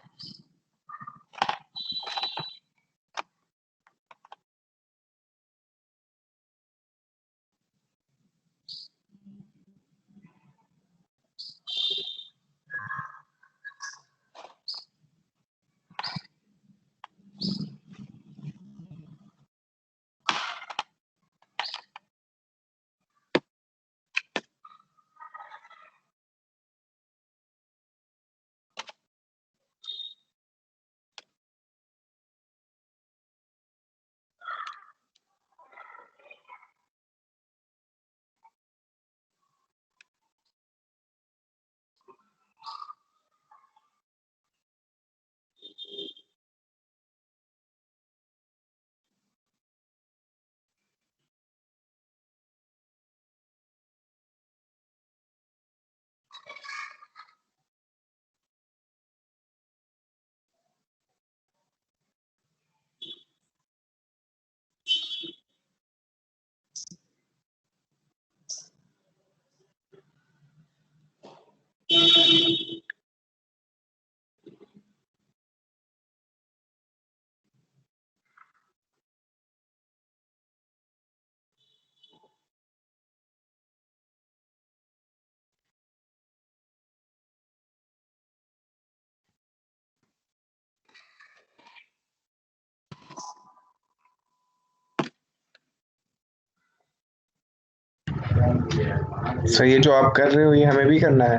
Sir ये जो आप कर रहे हो ये हमें भी करना है?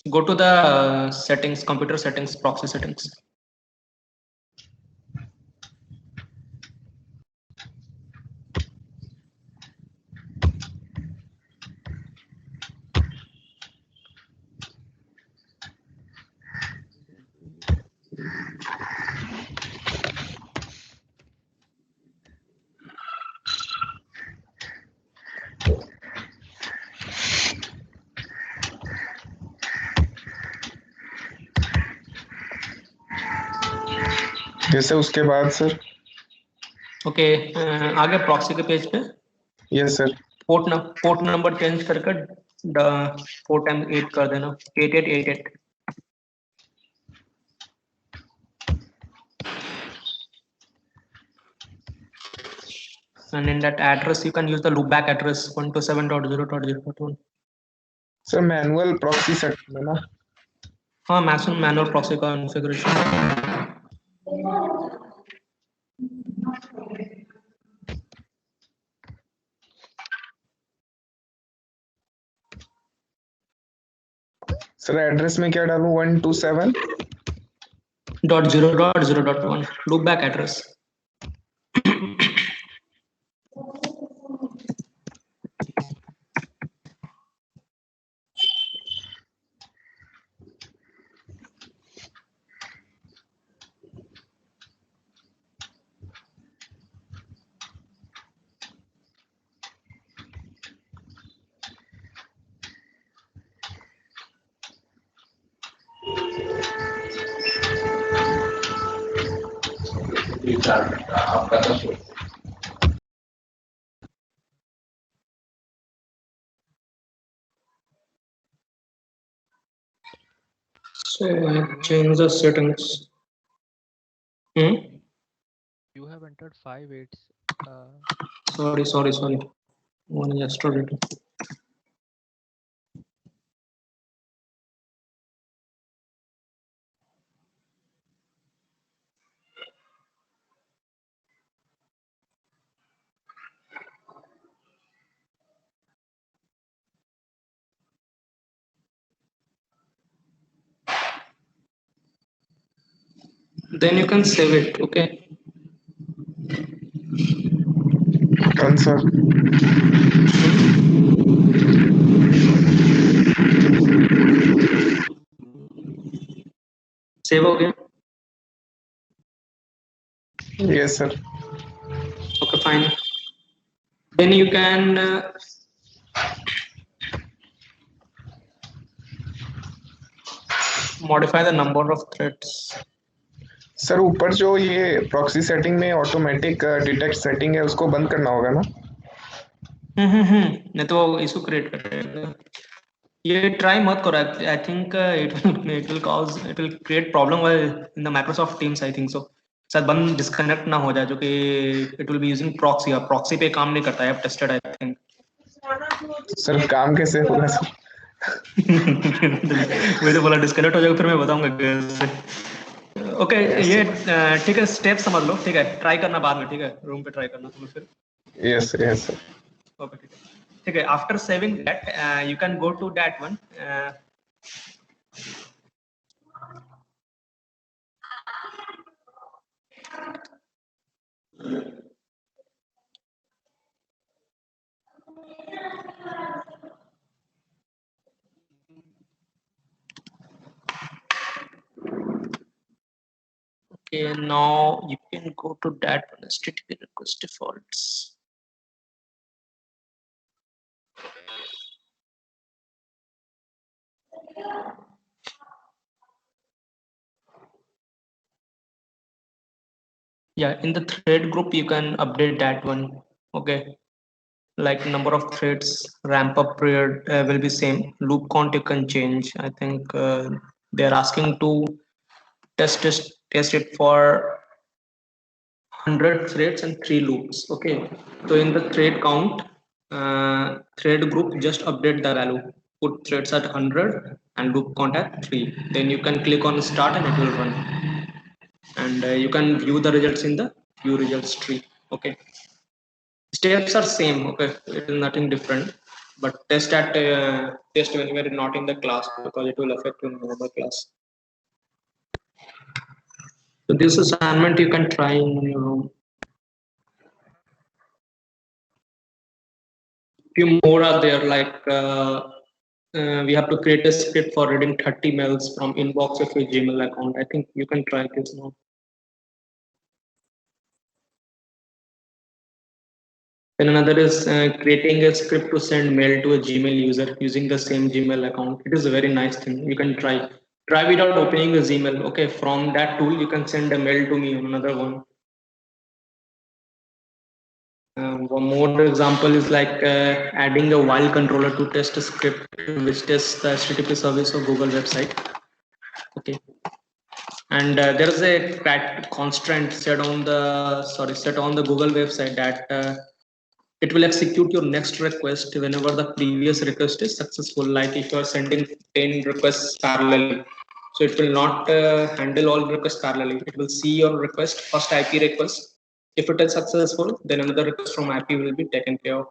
Go to the settings, computer settings, proxy settings. जैसे उसके बाद सर? ओके आगे प्रॉक्सी के पेज पे yes sir. Port number change करके 4 टाइम्स 8 कर देना, 8888। And in that address you can use the loopback address 127.0.0.1. Sir manual proxy set में ना? हाँ मैनुअल प्रॉक्सी का कॉन्फ़िगरेशन। सर एड्रेस में क्या डालूं? 127.0.0.1 loopback address. आपका तो So I change the settings. You have entered 5 8s. Sorry. One yesterday. Then you can save it. Okay. Done, sir. Save again. Yes, sir. Okay, fine. Then you can modify the number of threads. Sir ऊपर जो ये proxy setting में automatic detect setting है उसको बंद करना होगा ना? नहीं तो इशू क्रिएट करेगा. ये ट्राई मत करो. I think it will create problem in the Microsoft teams. I think so. शायद बंद डिस्कनेक्ट ना हो जाए, जो कि it will be using proxy. अब प्रॉक्सी पे काम नहीं करता है. अब टेस्टेड आई थिंक. सर काम कैसे होगा सर? वही तो बोला डिस्कनेक्ट हो जाएगा, फिर मैं बताऊंगा कैसे. ओके ये ठीक है. स्टेप समझ लो. ठीक है, ट्राई करना बाद में. ठीक है, रूम पे ट्राई करना तुम फिर. Yes sir. ओके ठीक है. After saving that you can go to that one. Okay, now you can go to that one, HTTP request defaults. Yeah, in the thread group you can update that one. Okay, like number of threads, ramp up period will be same. Loop count you can change. I think they're asking to test it for 100 threads and 3 loops. Okay, so in the thread count, thread group, just update the value. Put threads at 100 and loop count at 3. Then you can click on start and it will run. And you can view the results in the view results tree. Okay, steps are same. Okay, it is nothing different. But test when you are not in the class, because it will affect your normal class. So this assignment you can try in your room. Few more are there, like we have to create a script for reading 30 mails from inbox of your Gmail account. I think you can try this now. Then another is creating a script to send mail to a Gmail user using the same Gmail account. It is a very nice thing. You can try without opening the Gmail. Okay, from that tool you can send a mail to me on another one. One more example is like adding a while controller to test a script which tests the HTTP service of Google website. Okay, and there is a constraint set on the Google website that it will execute your next request whenever the previous request is successful. Like if you are sending 10 requests parallelly, so it will not handle all requests parallelly. It will see your request, first IP request. If it is successful, then another request from IP will be taken care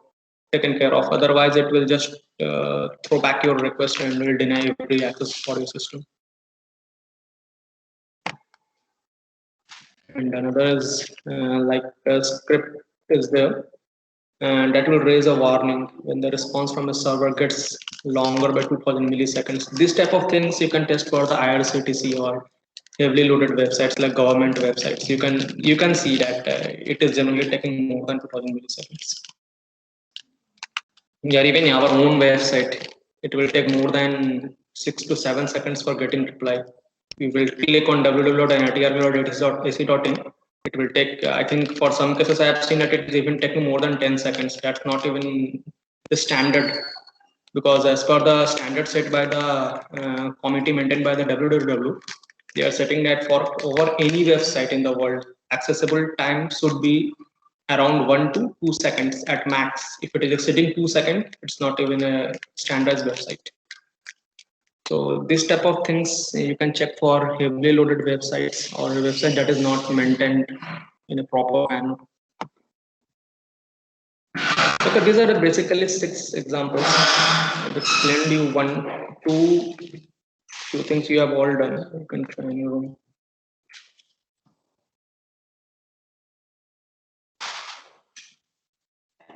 of. Otherwise, it will just throw back your request and will deny every access for your system. And another is like a script is there, and that will raise a warning when the response from a server gets longer by 2000 milliseconds. This type of things you can test for the IRCTC or heavily loaded websites like government websites. You can see that it is generally taking more than 2000 milliseconds. Yeah, even our own website, it will take more than 6 to 7 seconds for getting reply. We will click on www.itrv.ac.in. It will take, I think for some cases I have seen that it is even taking more than 10 seconds. That's not even the standard. because as per the standard set by the committee maintained by the WWW, they are setting that for over any website in the world, accessible time should be around 1 to 2 seconds at max. If it is exceeding 2 seconds, it's not even a standardized website. So this type of things you can check for heavily loaded websites or a website that is not maintained in a proper manner. Okay, these are the basically 6 examples. I've explained you 1, 2, few things you have all done. You can try in your own.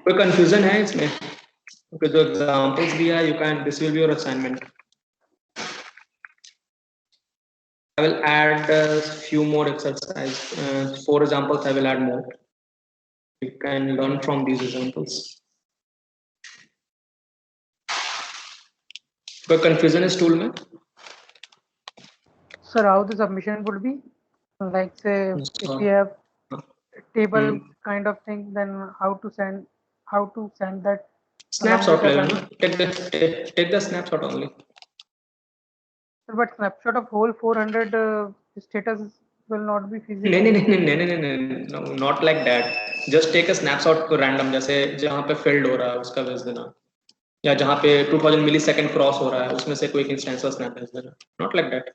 कोई confusion है इसमें? Okay, जो examples दिया है, you can, this will be your assignment. I will add a few more exercises. 4 examples I will add more. You can learn from these examples. कोई confusion is tool में? Sir, how the submission would be? Like say, if we have table kind of thing, then how to send that Snapshot along level, with the no? Take the snapshot only. Sir, but snapshot of whole 400 status will not be feasible. No, not like that. Just take a snapshot को random, जैसे जहाँ पे filled हो रहा है उसका भेज देना, या जहाँ पे 2000 मिलीसेकंड क्रॉस हो रहा है उसमें से कोई इंस्टेंस का स्नैप भेज देना. Not like that.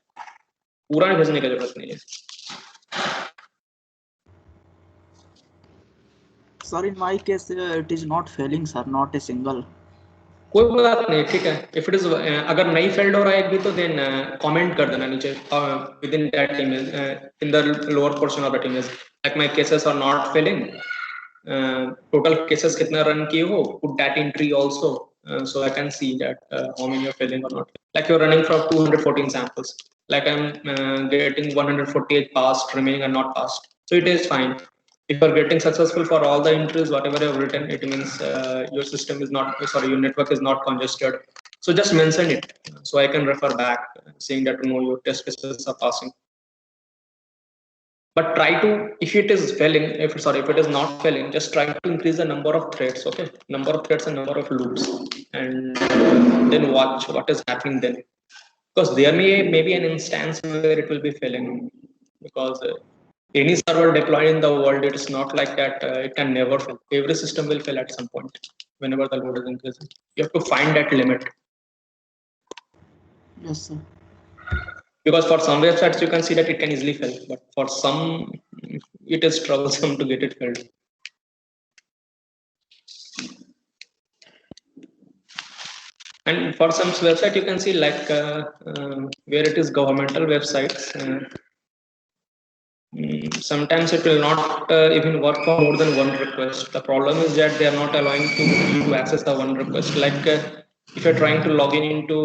पूरा भेजने की जरूरत नहीं है. Sir, in my case, it is not failing, sir, not a single. कोई बात नहीं, ठीक है. If it is अगर नहीं फेल्ड हो रहा है एक भी तो then comment कर देना नीचे within that image in the lower portion of that image. Like my cases are not failing. Total cases कितना run किए हो, put that entry also, so I can see that how many are failing or not. Like you're running from 214 samples. Like I'm getting 148 passed, remaining are not passed. So it is fine. If you're getting successful for all the entries, whatever you have written, it means your system is not, sorry, your network is not congested. So just mention it, so I can refer back, saying that no, your test cases are passing. But try to, if it is failing, if it is not failing, just try to increase the number of threads, okay? Number of threads and number of loops, and then watch what is happening then. Because there may be an instance where it will be failing, because any server deployed in the world, it is not like that it can never fail. Every system will fail at some point whenever the load is increasing. You have to find that limit. Yes, sir. Because for some websites you can see that it can easily fail, but for some it is troublesome to get it filled. And for some website you can see like where it is governmental websites, sometimes it will not even work for more than one request. The problem is that they are not allowing you to access the one request. Like if you're trying to log in into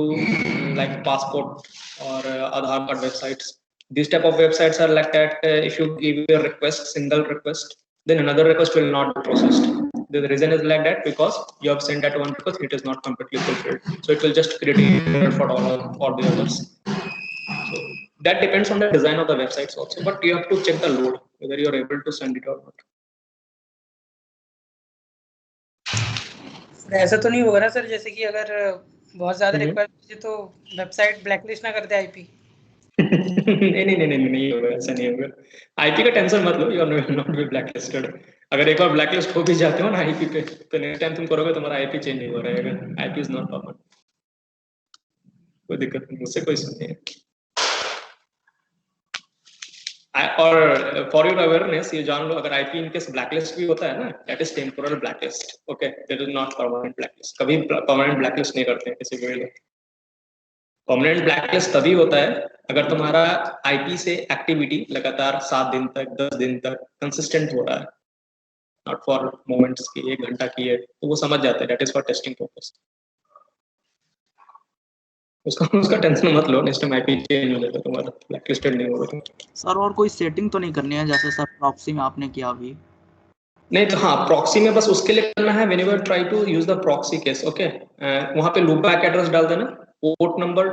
like passport or Aadhaar card websites, these type of websites are like that. If you give a request, single request, then another request will not be processed. The reason is like that because you have sent that one request, it is not completely fulfilled. So it will just create error for all the others. So that depends on the design of the websites also, but you have to check the load, whether you are able to send it or not. ऐसा तो नहीं होगा ना sir, जैसे कि अगर बहुत ज्यादा रिक्वेस्ट है तो वेबसाइट ब्लैकलिस्ट ना कर दे आईपी? नहीं होगा, ऐसा नहीं होगा. आईपी का टेंशन मत लो, you are not be blacklisted. अगर एक बार ब्लैकलिस्ट हो भी जाते हो ना आईपी पे, तो नेक्स्ट टाइम तुम करोगे तुम्हारा आईपी चेंज नहीं हो रहेगा. IP is not permanent. कोई दिक्कत नहीं, मुझसे कोई सुन नहीं है. और फॉर योर अवेयरनेस ये जान लो, अगर आईपी इनकेस ब्लैकलिस्ट भी होता है ना, that is temporal blacklist. Okay, that is not permanent blacklist. कभी परमानेंट ब्लैकलिस्ट नहीं करते हैं किसी को. परमानेंट ब्लैकलिस्ट तभी होता है अगर तुम्हारा आईपी से एक्टिविटी लगातार 7 दिन तक 10 दिन तक कंसिस्टेंट हो रहा है, नॉट फॉर मोमेंट्स की, 1 घंटा की है, तो वो समझ जाते हैं that is for testing purpose. उसका टेंशन मत लो, नेक्स्ट टाइम आईपी चेंज हो जाएगा तुम्हारा, ब्लैकलिस्टेड नहीं होगा. सर और कोई सेटिंग तो नहीं करनी है जैसे सर प्रॉक्सी में आपने किया अभी? नहीं तो हाँ, प्रॉक्सी में बस उसके लिए करना है whenever try to use the proxy case. Okay, वहां पे लूप बैक एड्रेस डाल देना, पोर्ट नंबर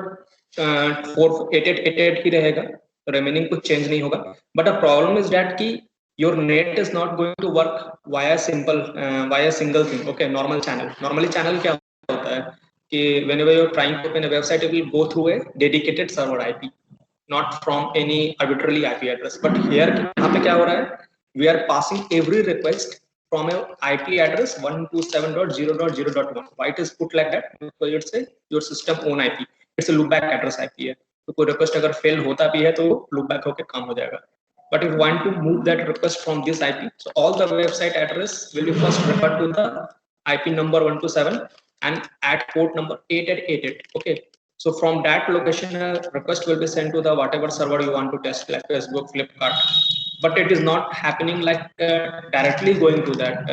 4888 ही रहेगा, रिमेनिंग कुछ चेंज नहीं होगा. But the problem is that कि your net is not going to work via single thing. Okay, normal channel. Normally channel क्या होता है, whenever you're trying to open a website, it will go through a dedicated server IP, not from any arbitrarily IP address. But here, यहाँ पे क्या हो रहा है? We are passing every request from a IP address 127.0.0.1. Why it is put like that? Because it's a your system own IP. It's a loopback address IP है. तो कोई request अगर fail होता भी है तो loopback होके काम हो जाएगा. But if you want to move that request from this IP, so all the website address will be first referred to the IP number 127 and at port number 888. Okay. So from that location, a request will be sent to the whatever server you want to test, like Facebook, Flipkart. But it is not happening like directly going to that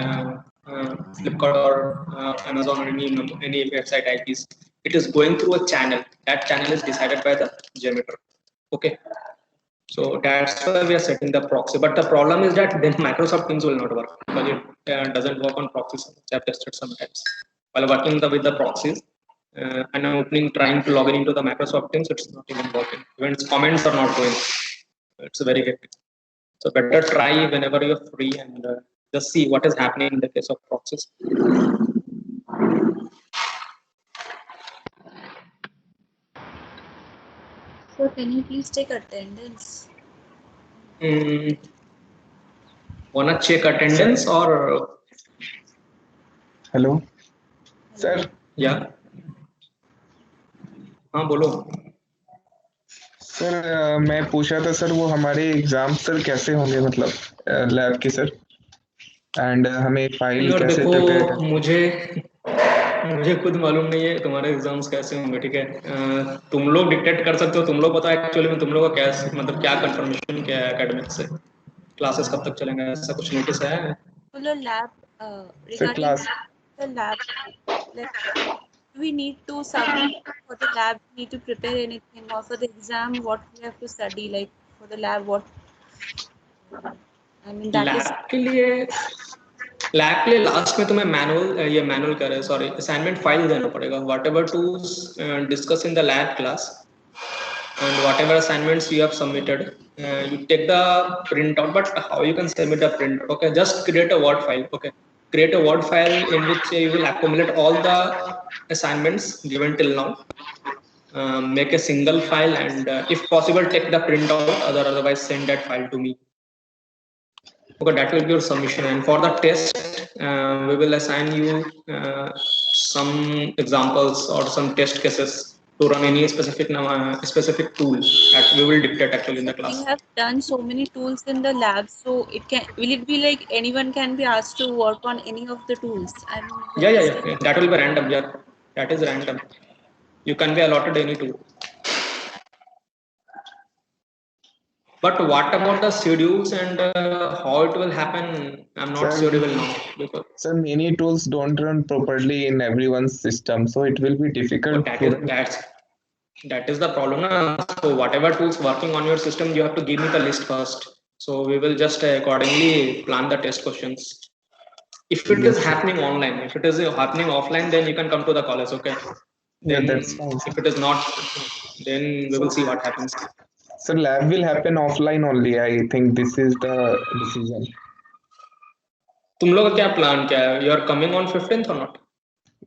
Flipkart or Amazon or any website IPs. It is going through a channel. That channel is decided by the JMeter. Okay. So that's why we are setting the proxy. But the problem is that then Microsoft Teams will not work because it doesn't work on proxies. I've tested sometimes. While working with the proxies, and I'm trying to log in into the Microsoft Teams, it's not even working. Even its comments are not going. It's very hectic. So better try whenever you're free and just see what is happening in the case of proxies. So can you please take attendance? Wanna check attendance or? Hello, sir. Yeah. हाँ बोलो. Sir मैं पूछ रहा था sir वो हमारे exam sir कैसे होंगे मतलब लैब के सर एंड हमें फाइल यार कैसे देखो प्रिपेयर करनी मुझे खुद मालूम नहीं है तुम्हारे एग्जाम्स कैसे होंगे. ठीक है, तुम लोग डिक्टेट कर सकते हो. तुम लोग पता है एक्चुअली में तुम लोग का कैसे मतलब क्या कंफर्मेशन क्या है एकेडमिक से, क्लासेस कब तक चलेंगे, ऐसा कुछ नोटिस है? Lab regarding class. the lab, like we need to submit for the lab, we need to prepare anything, or for the exam what we have to study, like for the lab what I mean that is lab के लिए last में तुम्हें manual कर रहे sorry assignment file देना पड़ेगा. Whatever to discuss in the lab class and whatever assignments you have submitted, you take the printout. But how you can submit the printout? Okay, just create a Word file. Okay, create a Word file in which you will accumulate all the assignments given till now. Make a single file and if possible take the printout, otherwise send that file to me. Okay, that will be your submission. And for the test, we will assign you some examples or some test cases to run any specific tool that we will dictate actually in the class. We have done so many tools in the lab, so will it be like anyone can be asked to work on any of the tools? Yeah. That will be random. Yeah, that is random. You can be allotted any tool. But what about the schedules and how it will happen? I'm not sure you will know. Because sir, many tools don't run properly in everyone's system, so it will be difficult. That is the problem. So whatever tools working on your system, you have to give me the list first. So we will just accordingly plan the test questions. If it is happening online, if it is happening offline, then you can come to the college. Okay. Then that's fine. If it is not, then we will see what happens. So lab will happen offline only. I think this is the decision. तुम लोग का क्या plan क्या है? You are coming on 15th or not?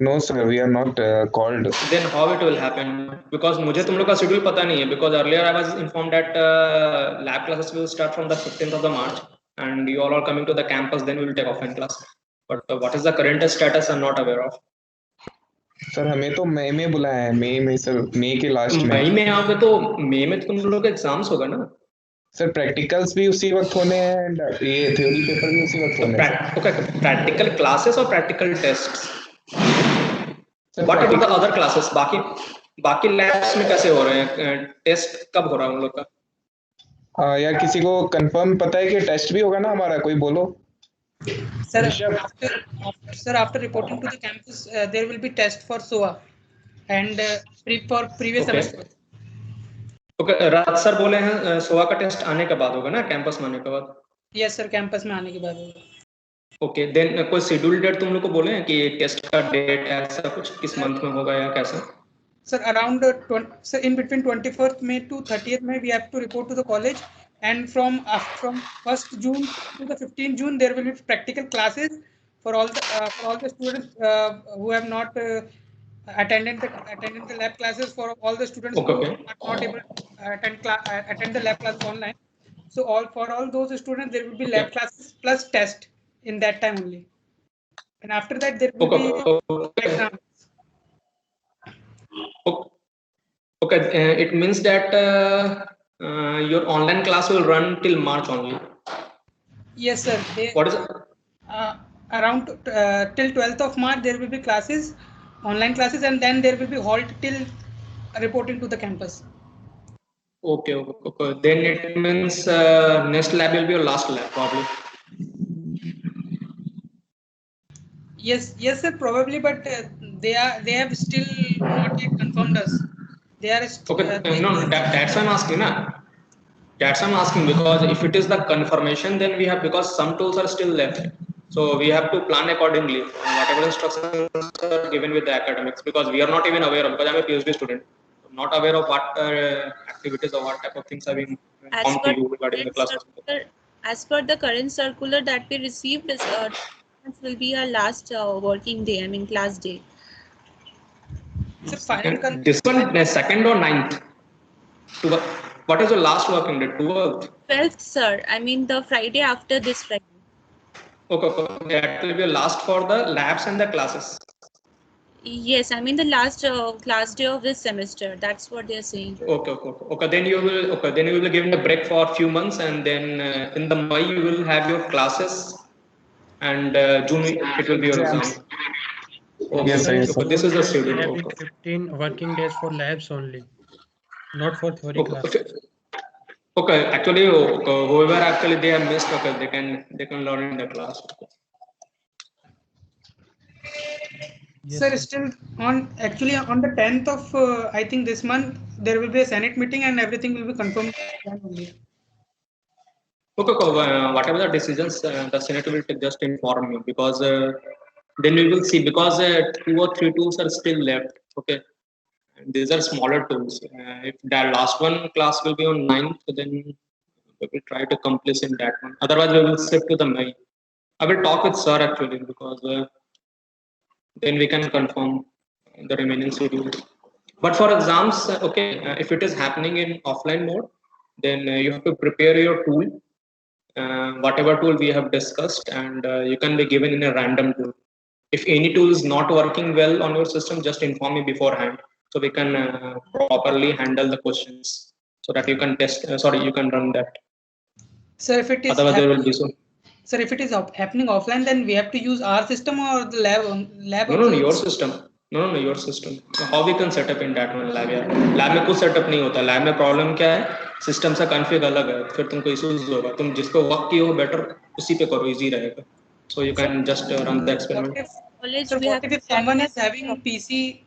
No sir, we are not called. Then how it will happen? Because मुझे तुम लोग का schedule पता नहीं है. Because earlier I was informed that lab classes will start from the 15th of the March, and you all are coming to the campus. Then we will take offline class. But what is the current status? I'm not aware of. Sir हमें तो मई में बुलाया है. मई में sir, मई के last में. मई में आओगे तो मई में तुम लोग का एग्जाम्स होगा ना सर. प्रैक्टिकल्स भी उसी वक्त होने हैं एंड ये थ्योरी पेपर भी उसी वक्त होने हैं. ओके, प्रैक्टिकल क्लासेस और practical tests. What about the other classes? बाकी लैब्स में कैसे हो रहे हैं? टेस्ट कब हो रहा है उन लोग का? यार किसी को कंफर्म पता है कि टेस्ट भी होगा ना हमारा? कोई बोलो. Sir, after reporting to the campus, there will be test for SOA and for previous semester. Okay, Raj sir बोले हैं सोआ का टेस्ट आने के बाद होगा ना, कैंपस में आने के बाद? Yes sir, कैंपस में आने के बाद होगा. Okay, then कोई शेड्यूल डेट तुम लोग को बोले हैं कि टेस्ट का डेट ऐसा कुछ किस मंथ में होगा या कैसा? Sir, around sir, in between 24th May to 30th May, we have to report to the college, and from 1st June to the 15th June, there will be practical classes for all the students who have not attended the lab classes for all the students who Okay. are not able to attend the lab classes online. So for all those students, there will be lab classes plus test in that time only. And after that, there will be exams. Okay. It means that your online class will run till March only. Yes, sir. What is it? Around till 12th of March, there will be classes, online classes, and then there will be halt till reporting to the campus. Okay. Then it means next lab will be your last lab probably. Yes, sir, probably, but they have still not yet confirmed us. They are No, that's why I'm asking, na. That's why I'm asking, because if it is the confirmation, then we have, because some tools are still left, so we have to plan accordingly. Whatever instructions are given with the academics, because we are not even aware of. Because I'm a PhD student, I'm not aware of what activities or what type of things are being informed to you regarding the class. As per the current circular that we received, is will be our last working day. I mean class day. This one, second or 9th? What is the last working day? 12th? 12th, sir. I mean the Friday after this Friday. Okay. That will be last for the labs and the classes. Yes, I mean the last class day of this semester. That's what they're saying. Okay. Then you will be given a break for a few months, and then in the May you will have your classes, and June it will be your exam. Yes, sir. This is the schedule. Having 15 working days for labs only, not for theory class. Okay. Actually, whoever actually they have missed, they can learn in the class. Yes, sir, still on the 10th of I think this month there will be a Senate meeting and everything will be confirmed. Okay. Whatever the decisions the Senate will just inform me, because then we will see, because 2 or 3 tools are still left. Okay. These are smaller tools. If that last one class will be on 9th, then we will try to complete in that one. Otherwise, we will shift to the May. I will talk with sir actually, because then we can confirm the remaining schedule. But for exams, if it is happening in offline mode, then you have to prepare your tool, whatever tool we have discussed, and you can be given in a random tool. If any tool is not working well on your system, just inform me beforehand, so we can properly handle the questions, so that you can test. You can run that. So if it is otherwise there will be so. Sir, if it is happening offline, then we have to use our system or the lab. No, your system. No, your system. How we can set up in that one lab? Lab में कुछ setup नहीं होता. Lab में problem क्या है? System से config अलग है. फिर तुमको इश्यूज होगा. तुम जिस पे वर्क किए हो बेटर उसी पे करो, इजी रहेगा. So you can just run the experiment. Sir, what if someone is having PC?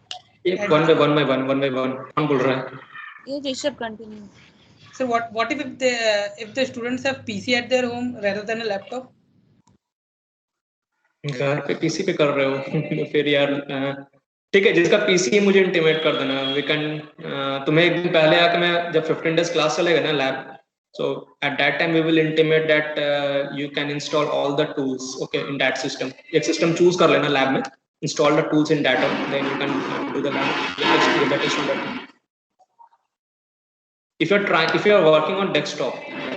One by one. कौन बोल रहा है? ये Rishabh continue. So what if the students have PC at their home rather than a laptop? घर पे PC पे कर रहे हो फिर यार ठीक है, जिसका पीसी है मुझे इंटीमेट कर देना. वी कैन तुम्हें एक दिन पहले आके, मैं जब 15 days क्लास चलेगा ना lab, so at that time we will intimate that you can install all the tools in that system. एक system choose कर लेना lab में, install the tools in that, then you can do the lab. If you are working on desktop,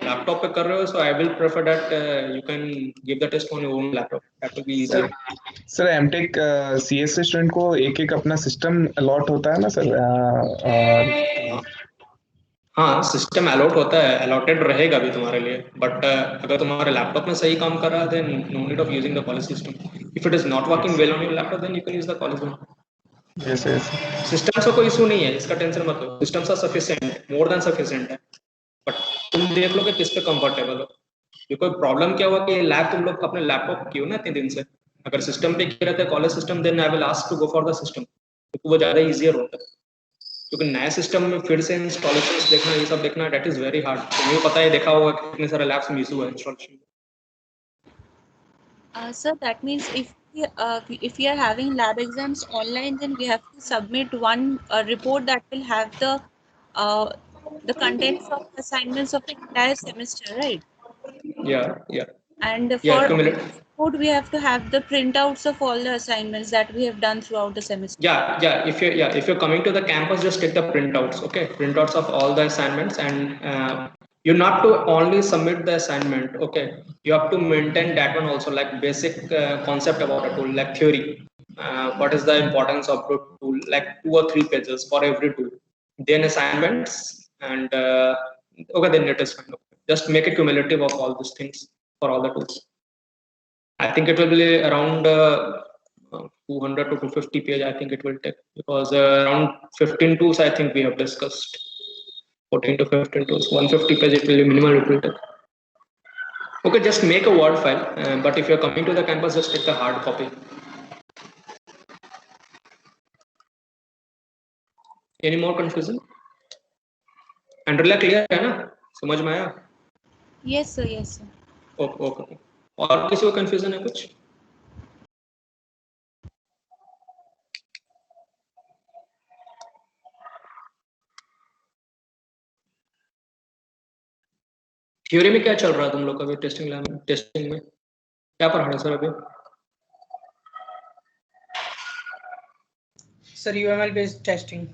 laptop पे कर रहे हो, so I will prefer that you can give the test on your own laptop. That will be easier. Sir MTech CSC student को एक अपना system allot होता है ना सर? हाँ, सिस्टम अलॉट होता है, अलॉटेड रहेगा भी तुम्हारे लिए. बट अगर तुम्हारे लैपटॉप में सही काम कर रहा है, then no need of using the college system. If it is not working well on your laptop, then you can use the college one. Yes. System से कोई इशू नहीं है, इसका टेंशन मत लो. सिस्टम सा सफिशिएंट है, मोर देन सफिशिएंट है. But तुम देख लो कि किस पे कंफर्टेबल हो. कोई प्रॉब्लम क्या हुआ कि लैब तुम लोग अपने लैपटॉप किए हो ना इतने दिन से, अगर सिस्टम पे किया रहता है college system, then I will ask to go for the system, क्योंकि वो ज्यादा इजियर होता है. क्योंकि नए सिस्टम में फिर से इंस्टॉलेशंस देखना, ये सब देखना, दैट इज वेरी हार्ड. तुम्हें पता है, देखा होगा कितने सारे लैब्स में इशू है installation. Sir, that means if we are having lab exams online, then we have to submit one report that will have the contents of assignments of the entire semester, right? Yeah. And Yeah, for cumulative. code, we have to have the printouts of all the assignments that we have done throughout the semester. Yeah. If you're coming to the campus, just take the printouts. Okay, printouts of all the assignments, and you not to only submit the assignment. Okay, you have to maintain that one also, like basic concept about a tool, like theory. What is the importance of the tool? Like 2 or 3 pages for every tool. Then assignments, and okay, then it is fine. Okay. Just make a cumulative of all these things for all the tools. I think it will be around 200 to 250 page. I think it will take, because around 15 tools I think we have discussed. 14 to 15 tools. 150 page it will be minimal. It will take. Okay, just make a Word file. But if you're coming to the campus, just take the hard copy. Any more confusion? Andrella clear है ना? समझ में आया? Yes, sir. Yes, sir. Okay. और किसी को confusion है कुछ? थ्योरी में क्या चल रहा है तुम लोग का अभी टेस्टिंग में क्या पढ़ा रहे सर अभी? Sir UML based testing.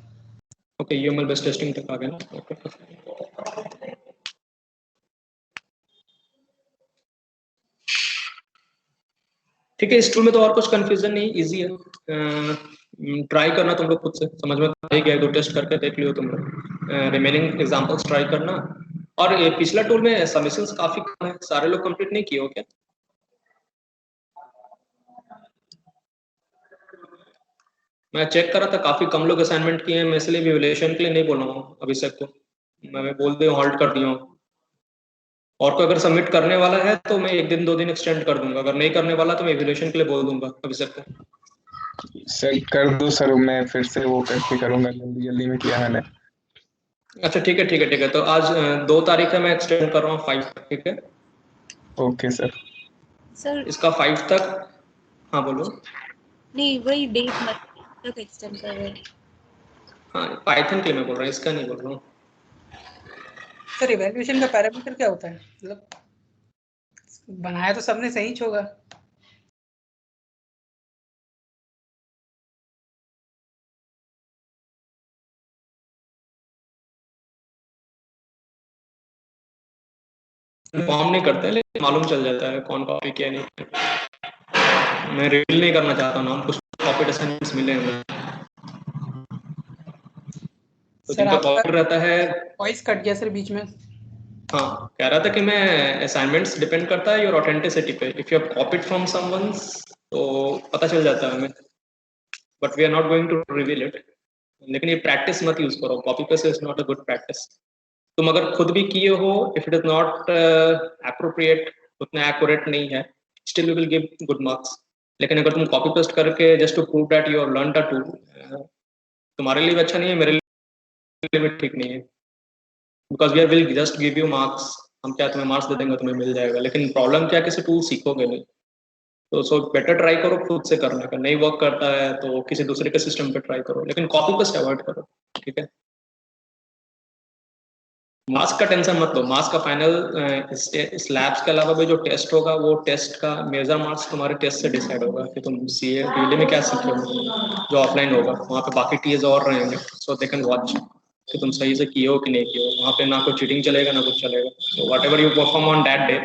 Okay, UML based testing तक आ गए ना? ओके. ठीक है, इस टूल में तो और कुछ कंफ्यूजन नहीं, इजी है. ट्राई करना तुम लोग खुद से, समझ में आ ही गया, 2 टेस्ट करके देख लियो तुम लोग. रिमेनिंग एग्जांपल्स ट्राई करना. और ये पिछला टूल में सबमिशंस काफी कम है, सारे लोग कंप्लीट नहीं किए हो क्या? मैं चेक करा था, काफी कम लोग असाइनमेंट किए हैं. मैं इसलिए भी इवैल्यूएशन के लिए नहीं बोल रहा हूँ अभिषेक को, मैं बोल दिया हॉल्ट कर दिया हूँ. और कोई अगर सबमिट करने वाला है तो मैं 1 दिन 2 दिन एक्सटेंड कर दूंगा, अगर नहीं करने वाला तो मैं इवैल्यूएशन के लिए बोल दूंगा अभिषेक को. सर कर दो सर, मैं फिर से वो करके करूंगा, जल्दी में किया मैंने. अच्छा ठीक है. तो आज 2 तारीख है, मैं एक्सटेंड कर रहा हूँ 5 तक. ठीक है. Okay sir. सर इसका 5 तक. हाँ बोलो. नहीं, वही डेट मतलब तक एक्सटेंड कर रहे हैं. हाँ, पाइथन के लिए मैं बोल रहा हूँ, इसका नहीं बोल रहा हूँ. सर इवैल्यूएशन का पैरामीटर क्या होता है? मतलब बनाया तो सबने सही होगा. इन्फॉर्म नहीं करते, लेकिन मालूम चल जाता है कौन कॉपी किया नहीं. मैं रिवील नहीं करना चाहता नाम, कुछ कॉपी असाइनमेंट्स मिले हैं मुझे. तो सर जिनका आपका कॉपी रहता है. वॉइस कट गया सर बीच में. हाँ, कह रहा था कि मैं असाइनमेंट्स डिपेंड करता है योर ऑथेंटिसिटी पे. If you have copied from someone तो पता चल जाता है हमें, but we are not going to reveal it. लेकिन ये प्रैक्टिस मत यूज करो, copy paste is not a good practice. तुम अगर खुद भी किए हो, if it is not appropriate, उतना एक्यूरेट नहीं है, still you will give good marks. लेकिन अगर तुम कॉपी पेस्ट करके just to prove that you have learned a tool, तुम्हारे लिए भी अच्छा नहीं है, मेरे लिए भी ठीक नहीं है. Because we will just give you marks. हम क्या तुम्हें मार्क्स दे देंगे, तुम्हें मिल जाएगा, लेकिन प्रॉब्लम क्या, किसी टूल सीखोगे नहीं. तो सो बेटर ट्राई करो खुद से करने का. नहीं वर्क करता है तो किसी दूसरे के सिस्टम पे ट्राई करो, लेकिन कॉपी पेस्ट अवॉइड करो. ठीक है. मार्क्स का टेंशन मत लो. मार्क्स का फाइनल स्लैब्स के अलावा भी जो टेस्ट होगा, वो टेस्ट का मेजर मार्क्स तुम्हारे टेस्ट से डिसाइड होगा कि तुम सीए डीएलए में क्या सीखे हो. जो ऑफलाइन होगा वहाँ पे बाकी टीएस और रहेंगे, सो दे कैन वॉच कि तुम सही से किए हो कि नहीं किए हो. वहाँ पे ना कोई चीटिंग चलेगा ना कुछ चलेगा. So what ever you perform on that day,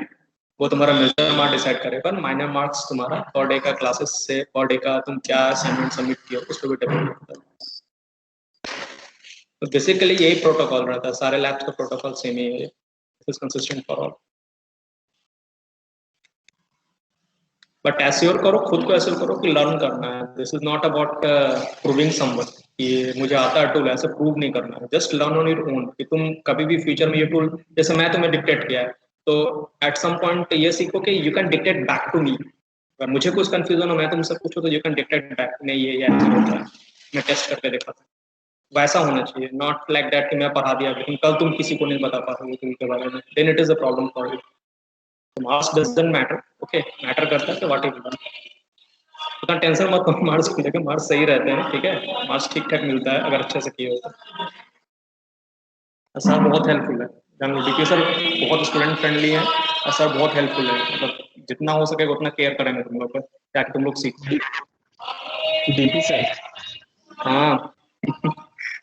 वो तुम्हारा मेजर मार्क्स डिसाइड करेगा. माइनर मार्क्स तुम्हारा पर डे का क्लासेस से, पर डे का तुम क्या असाइनमेंट सबमिट किए हो, उस पर भी डिपेंड करता है. तो बेसिकली यही प्रोटोकॉल रहता है, सारे लैब्स का प्रोटोकॉल सेम ही है. Is consistent for all. But assure करो, खुद को एश्योर करो कि लर्न करना है. This is not about proving someone कि मुझे आता है टूल, ऐसे प्रूव नहीं करना है. Just learn on your own कि तुम कभी भी फ्यूचर में ये टूल, जैसे मैं तुम्हें डिक्टेट किया है, तो एट सम पॉइंट ये सीखो कि you can dictate back to me. अगर मुझे कुछ कंफ्यूजन हो, मैं तुमसे पूछूं तो यू कैन डिक्टेट बैक, नहीं ये ऐसे होता है, मैं टेस्ट करके देखा था. वैसा होना चाहिए, नॉट लाइक दैट कि मैं पढ़ा दिया लेकिन कल तुम किसी को नहीं बता पा रहे हो टूल के बारे में. Then it is a problem for you. Marks doesn't matter. Okay, matter करता है कि व्हाट यू डन. उतना टेंशन मत लो मार्क्स को लेकर. मार्क्स सही रहते हैं. ठीक है, मार्क्स ठीक ठाक मिलता है अगर अच्छे से किए हो तो. सर बहुत हेल्पफुल है. डीपी सर बहुत स्टूडेंट फ्रेंडली है और सर बहुत हेल्पफुल है, मतलब जितना हो सके उतना केयर करेंगे तुम लोग पर ताकि तुम लोग सीखो। डीपी सर, हाँ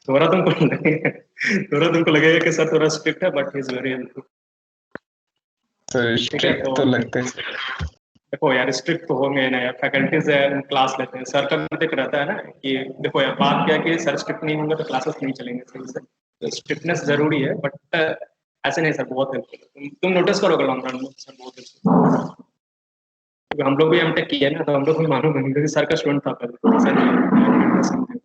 थोड़ा तुमको लगेगा कि सर थोड़ा स्ट्रिक्ट है, but he is very helpful. Sir ठीक है, स्ट्रिक्ट तो लगते हैं। देखो यार स्ट्रिक्ट तो होंगे ना यार, फैकल्टीज है, क्लास लेते हैं, सर का भी दिख रहता है ना कि देखो यार बात क्या है कि सर स्ट्रिक्ट नहीं होंगे तो क्लासेस नहीं चलेंगे सही से, तो स्ट्रिक्टनेस जरूरी है, बट ऐसे नहीं सर बहुत हेल्पफुल, तुम नोटिस करोगे लॉन्ग रन में सर बहुत हेल्पफुल। हम लोग भी एमटेक किए ना, तो हम लोग भी मालूम है क्योंकि सर का स्टूडेंट था पहले, ऐसा नहीं है।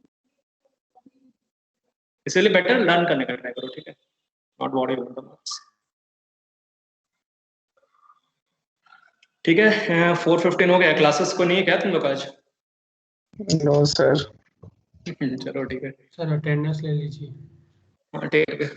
इसलिए बेटर लर्न करने का ट्राई करो, ठीक है, not worry about the marks. ठीक है, 4:15 हो गया, क्लासेस को नहीं है क्या तुम लोग आज? No sir. चलो ठीक है सर अटेंडेंस ले लीजिए। हाँ ठीक है।